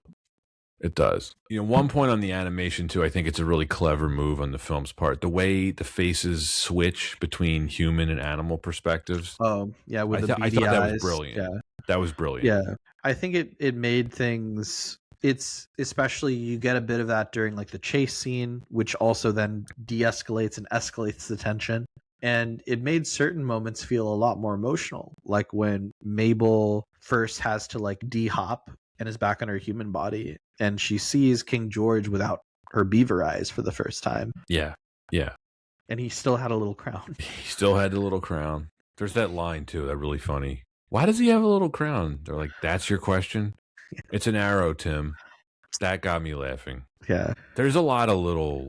It does. One point on the animation too, I think it's a really clever move on the film's part. The way the faces switch between human and animal perspectives. Oh, yeah, with the I beady thought eyes. that was brilliant. Yeah. That was brilliant. Yeah. I think it made things, it's especially you get a bit of that during like the chase scene, which also then de-escalates and escalates the tension. And it made certain moments feel a lot more emotional, like when Mabel first has to like de-hop and is back in her human body, and she sees King George without her beaver eyes for the first time. Yeah. And he still had a little crown. He still had the little crown. There's that line too, that really funny. Why does he have a little crown? They're like, "That's your question?" It's an arrow, Tim. That got me laughing. Yeah. There's a lot of little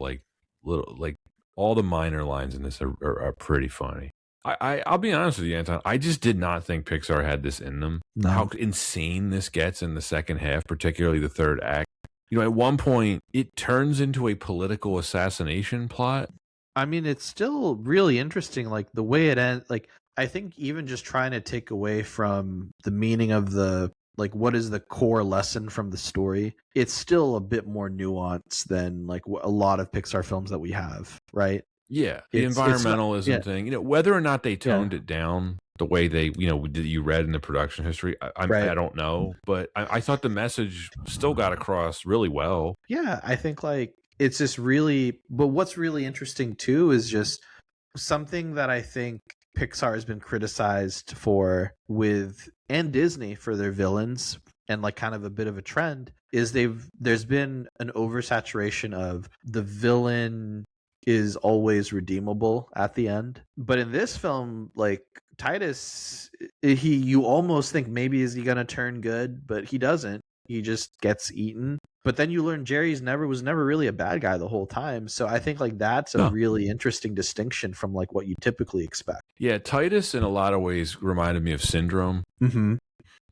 all the minor lines in this are pretty funny. I'll be honest with you, Anton. I just did not think Pixar had this in them. No. How insane this gets in the second half, particularly the third act. At one point, it turns into a political assassination plot. I mean, it's still really interesting, like the way it ends. Like, I think even just trying to take away from the meaning of the, like, what is the core lesson from the story, it's still a bit more nuanced than like a lot of Pixar films that we have, right? Yeah, the environmentalism thing. Whether or not they toned it down the way they, you read in the production history, I don't know. But I thought the message still got across really well. Yeah, I think like it's just really, but what's really interesting too is just something that I think Pixar has been criticized for and Disney for their villains, and like kind of a bit of a trend is there's been an oversaturation of the villain is always redeemable at the end. But in this film, like Titus, you almost think maybe is he gonna turn good, but he doesn't. He just gets eaten. But then you learn Jerry's was never really a bad guy the whole time. So I think like that's a really interesting distinction from like what you typically expect. Yeah, Titus in a lot of ways reminded me of Syndrome. Mm-hmm.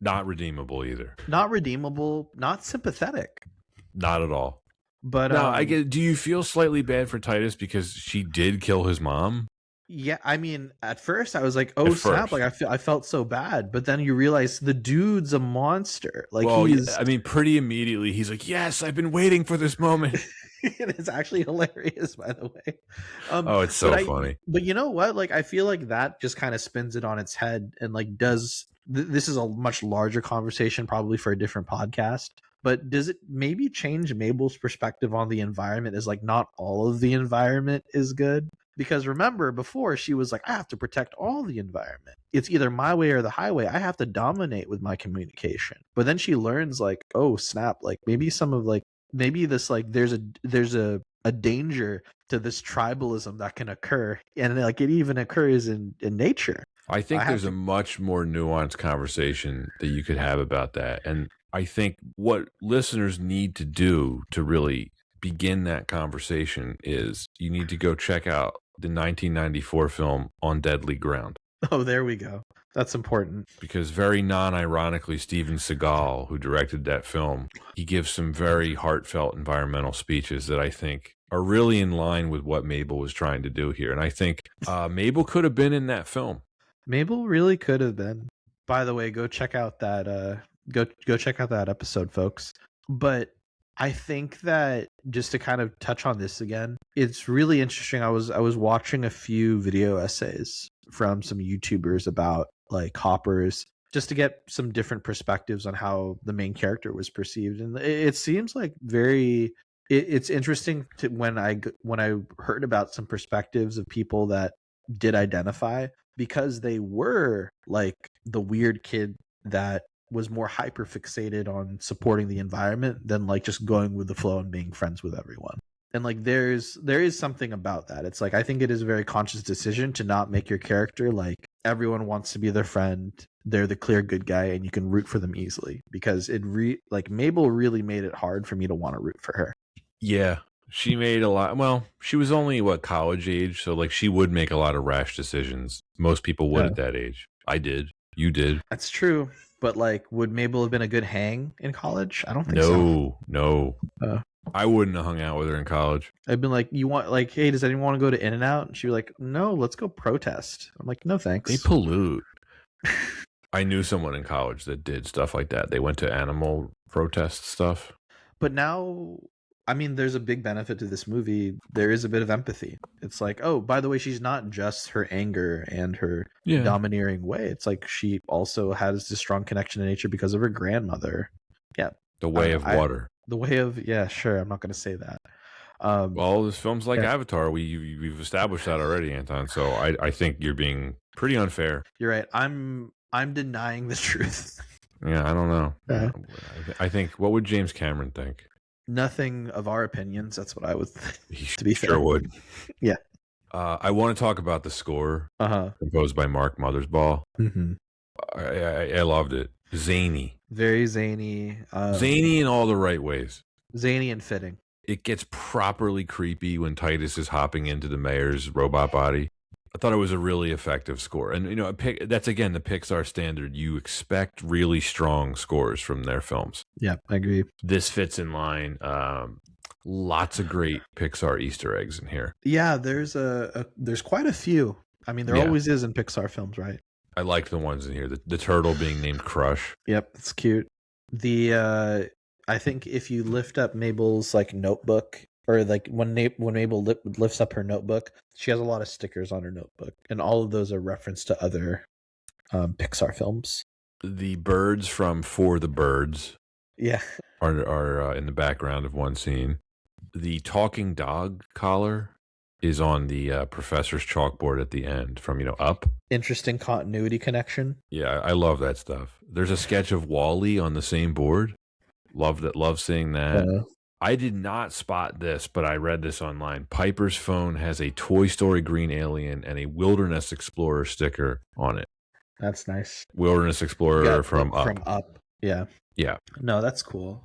Not redeemable either. Not redeemable, not sympathetic. Not at all. But now, do you feel slightly bad for Titus because she did kill his mom? Yeah, I mean, at first I was like, "Oh snap!" Like I felt so bad, but then you realize the dude's a monster. Like, I mean, pretty immediately he's like, "Yes, I've been waiting for this moment." And it's actually hilarious, by the way. It's so funny. But you know what? Like, I feel like that just kind of spins it on its head, and like this is a much larger conversation, probably for a different podcast. But does it maybe change Mabel's perspective on the environment? Is like not all of the environment is good? Because remember, before she was like, I have to protect all the environment. It's either my way or the highway. I have to dominate with my communication. But then she learns like, oh snap, like maybe some of like maybe this like there's a danger to this tribalism that can occur, and like it even occurs in nature. I think there's a much more nuanced conversation that you could have about that. And I think what listeners need to do to really begin that conversation is you need to go check out the 1994 film On Deadly Ground. Oh, there we go. That's important. Because very non-ironically, Steven Seagal, who directed that film, he gives some very heartfelt environmental speeches that I think are really in line with what Mabel was trying to do here. And I think Mabel could have been in that film. Mabel really could have been. By the way, go check out that go check out that episode, folks. But I think that just to kind of touch on this again, it's really interesting. I was watching a few video essays from some YouTubers about like hoppers, just to get some different perspectives on how the main character was perceived, and it seems like it's interesting to when I heard about some perspectives of people that did identify, because they were like the weird kid that was more hyper fixated on supporting the environment than like just going with the flow and being friends with everyone. And like there is something about that. It's like I think it is a very conscious decision to not make your character like everyone wants to be their friend, they're the clear good guy, and you can root for them easily, because like Mabel really made it hard for me to want to root for her. Yeah, she made a lot. Well, she was only college age, so like she would make a lot of rash decisions. Most people would at that age. I did. You did. That's true. But like, would Mabel have been a good hang in college? I don't think so. No. I wouldn't have hung out with her in college. I've been like, you want like, hey, does anyone want to go to In-N-Out? And she'd be like, no, let's go protest. I'm like, no, thanks. They pollute. I knew someone in college that did stuff like that. They went to animal protest stuff. But now, I mean, there's a big benefit to this movie. There is a bit of empathy. It's like, oh, by the way, she's not just her anger and her domineering way. It's like she also has this strong connection to nature because of her grandmother. Yeah. The way of water. The way of, yeah, sure. I'm not going to say that. Well, this film's like Avatar. We've established that already, Anton. So I think you're being pretty unfair. You're right. I'm denying the truth. Yeah, I don't know. I think, what would James Cameron think? Nothing of our opinions. That's what I would think. To be fair, would. Yeah. I want to talk about the score composed by Mark Mothersbaugh. Mm-hmm. I loved it. Zany. Very zany. Zany in all the right ways. Zany and fitting. It gets properly creepy when Titus is hopping into the mayor's robot body. I thought it was a really effective score. And, you know, that's, again, the Pixar standard. You expect really strong scores from their films. Yeah, I agree. This fits in line. Lots of great Pixar Easter eggs in here. Yeah, there's quite a few. I mean, there always is in Pixar films, right? I like the ones in here. The turtle being named Crush. Yep, it's cute. I think if you lift up Mabel's like notebook, or like when Mabel lifts up her notebook, she has a lot of stickers on her notebook, and all of those are reference to other Pixar films. The birds from For the Birds, are in the background of one scene. The talking dog collar is on the professor's chalkboard at the end from Up. Interesting continuity connection. Yeah, I love that stuff. There's a sketch of Wall-E on the same board. Love seeing that. I did not spot this, but I read this online. Piper's phone has a Toy Story green alien and a Wilderness Explorer sticker on it. That's nice. Wilderness Explorer from Up. From Up. Yeah. Yeah. No, that's cool.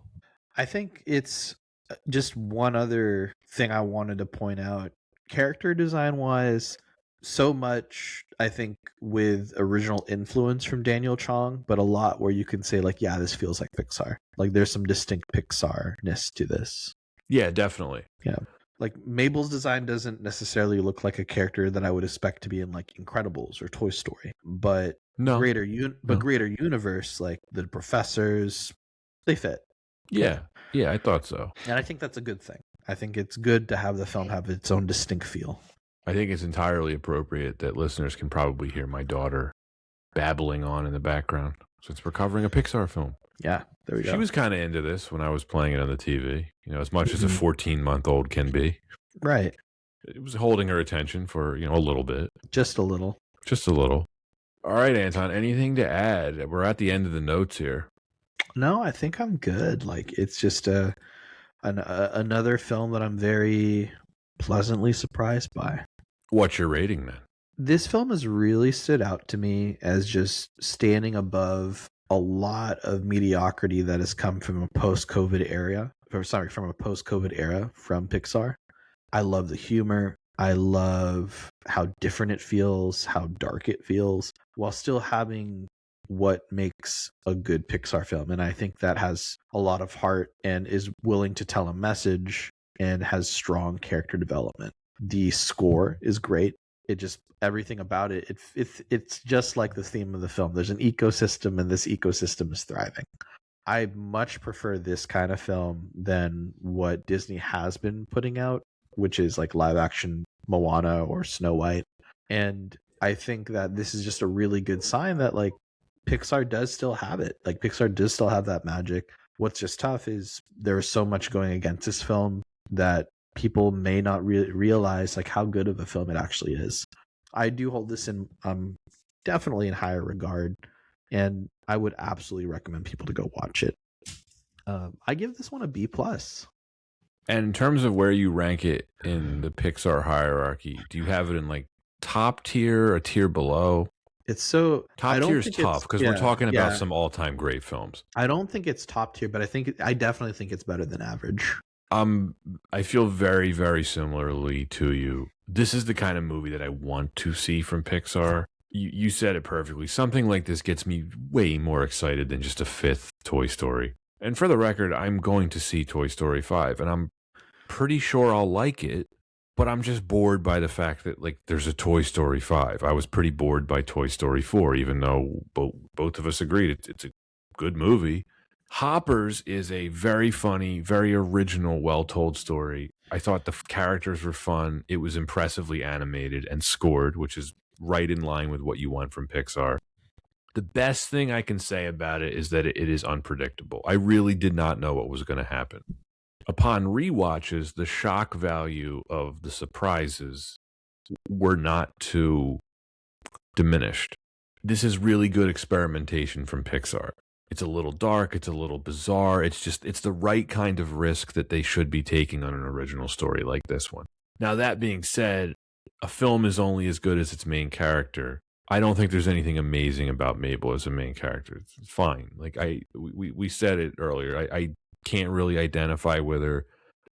I think it's just one other thing I wanted to point out. Character design wise, so much, I think, with original influence from Daniel Chong, but a lot where you can say, like, yeah, this feels like Pixar. Like, there's some distinct Pixar-ness to this. Yeah, definitely. Yeah. Like, Mabel's design doesn't necessarily look like a character that I would expect to be in, like, Incredibles or Toy Story. But greater universe, like, the professors, they fit. Yeah, I thought so. And I think that's a good thing. I think it's good to have the film have its own distinct feel. I think it's entirely appropriate that listeners can probably hear my daughter babbling on in the background since we're covering a Pixar film. Yeah, there we go. She was kind of into this when I was playing it on the TV, as much as a 14-month-old can be. Right. It was holding her attention for, a little bit. Just a little. Just a little. All right, Anton, anything to add? We're at the end of the notes here. No, I think I'm good. Like, it's just Another film that I'm very pleasantly surprised by. What's your rating then? This film has really stood out to me as just standing above a lot of mediocrity that has come from a post-COVID era. From a post-COVID era from Pixar. I love the humor. I love how different it feels, how dark it feels, while still having what makes a good Pixar film. And I think that has a lot of heart and is willing to tell a message and has strong character development. The score is great. It just, everything about it, it's just like the theme of the film. There's an ecosystem, and this ecosystem is thriving. I much prefer this kind of film than what Disney has been putting out, which is like live action Moana or Snow White. And I think that this is just a really good sign that like Pixar does still have it. Like Pixar does still have that magic. What's just tough is there is so much going against this film that people may not realize like how good of a film it actually is. I do hold this in definitely in higher regard, and I would absolutely recommend people to go watch it. I give this one a B+. And in terms of where you rank it in the Pixar hierarchy, do you have it in like top tier, a tier below? It's so top tier is tough because we're talking about some all-time great films. I don't think it's top tier, but I definitely think it's better than average. I feel very, very similarly to you. This is the kind of movie that I want to see from Pixar. You said it perfectly. Something like this gets me way more excited than just a fifth Toy Story. And for the record, I'm going to see Toy Story 5, and I'm pretty sure I'll like it, but I'm just bored by the fact that like there's a Toy Story 5. I was pretty bored by Toy Story 4, even though both of us agreed it's a good movie. Hoppers is a very funny, very original, well-told story. I thought the characters were fun. It was impressively animated and scored, which is right in line with what you want from Pixar. The best thing I can say about it is that it is unpredictable. I really did not know what was going to happen. Upon rewatches, the shock value of the surprises were not too diminished. This is really good experimentation from Pixar. It's a little dark, it's a little bizarre, it's the right kind of risk that they should be taking on an original story like this one. Now, that being said, a film is only as good as its main character. I don't think there's anything amazing about Mabel as a main character. It's fine. Like we said it earlier. I can't really identify with her.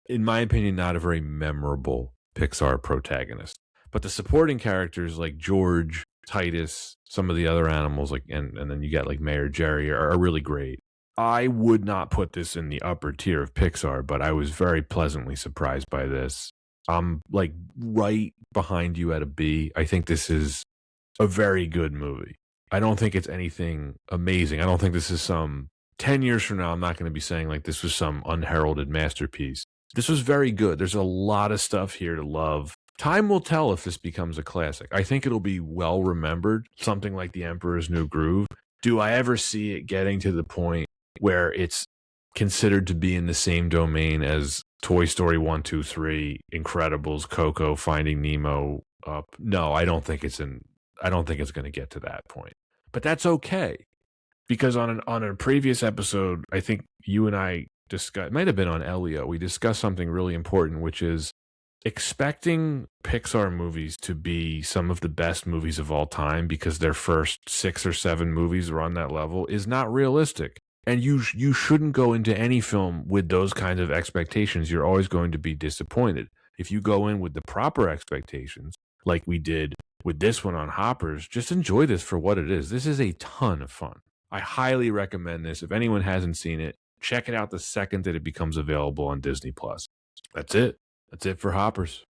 In my opinion, not a very memorable Pixar protagonist. But the supporting characters like George, Titus, some of the other animals, like and then you got like Mayor Jerry are really great. I would not put this in the upper tier of Pixar, but I was very pleasantly surprised by this. I'm like right behind you at a B. I think this is a very good movie. I don't think it's anything amazing. I don't think this is some 10 years from now, I'm not going to be saying like this was some unheralded masterpiece. This was very good. There's a lot of stuff here to love. Time will tell if this becomes a classic. I think it'll be well remembered, something like The Emperor's New Groove. Do I ever see it getting to the point where it's considered to be in the same domain as Toy Story 1, 2, 3, Incredibles, Coco, Finding Nemo, Up? No, I don't think it's going to get to that point. But that's okay. Because on a previous episode, I think you and I discussed, it might have been on Elio, we discussed something really important, which is expecting Pixar movies to be some of the best movies of all time because their first 6 or 7 movies are on that level is not realistic. And you shouldn't go into any film with those kinds of expectations. You're always going to be disappointed. If you go in with the proper expectations, like we did with this one on Hoppers, just enjoy this for what it is. This is a ton of fun. I highly recommend this. If anyone hasn't seen it, check it out the second that it becomes available on Disney+. That's it. That's it for Hoppers.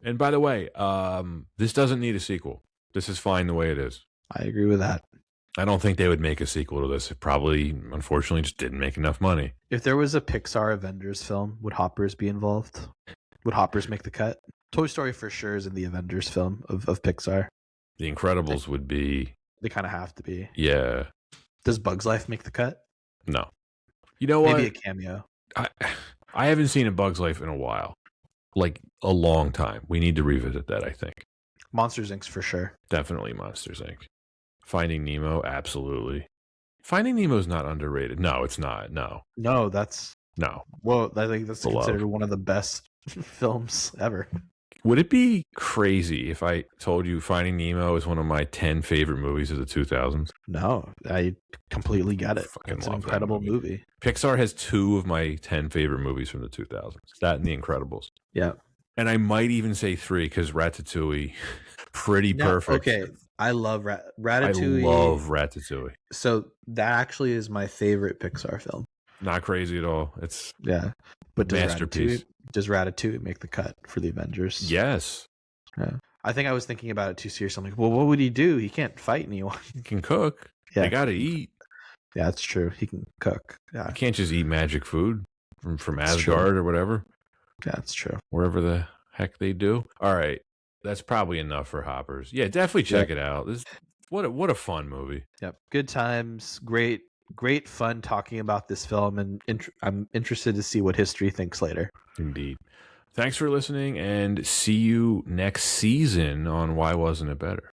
And by the way, this doesn't need a sequel. This is fine the way it is. I agree with that. I don't think they would make a sequel to this. It probably, unfortunately, just didn't make enough money. If there was a Pixar Avengers film, would Hoppers be involved? Would Hoppers make the cut? Toy Story for sure is in the Avengers film of Pixar. The Incredibles would be... They kind of have to be. Yeah. Does Bug's Life make the cut? No. You know what? Maybe a cameo. I haven't seen a Bug's Life in a while. Like a long time. We need to revisit that, I think. Monsters, Inc. for sure. Definitely Monsters, Inc. Finding Nemo, absolutely. Finding Nemo is not underrated. No, it's not. No. No, that's No. Well, I think that's Beloved. considered one of the best films ever. Would it be crazy if I told you Finding Nemo is one of my 10 favorite movies of the 2000s? No, I completely get it. Fucking It's an love that incredible movie. movie. Pixar has 2 of my 10 favorite movies from the 2000s. That and The Incredibles. Yeah. And I might even say 3 because Ratatouille, pretty perfect. Okay, I love Ratatouille. I love Ratatouille. So that actually is my favorite Pixar film. Not crazy at all. It's But masterpiece. Does Ratatouille make the cut for the Avengers? Yes. Yeah. I think I was thinking about it too seriously. I'm like, well, what would he do? He can't fight anyone. He can cook. Yeah. They got to eat. Yeah, that's true. He can cook. Yeah, You can't just eat magic food from That's Asgard or whatever. yeah, that's true. Wherever the heck they do. All right. That's probably enough for Hoppers. Yeah, definitely check it out. What a fun movie. Yep. Good times. Great fun talking about this film, and I'm interested to see what history thinks later. Indeed. Thanks for listening, and see you next season on Why Wasn't It Better?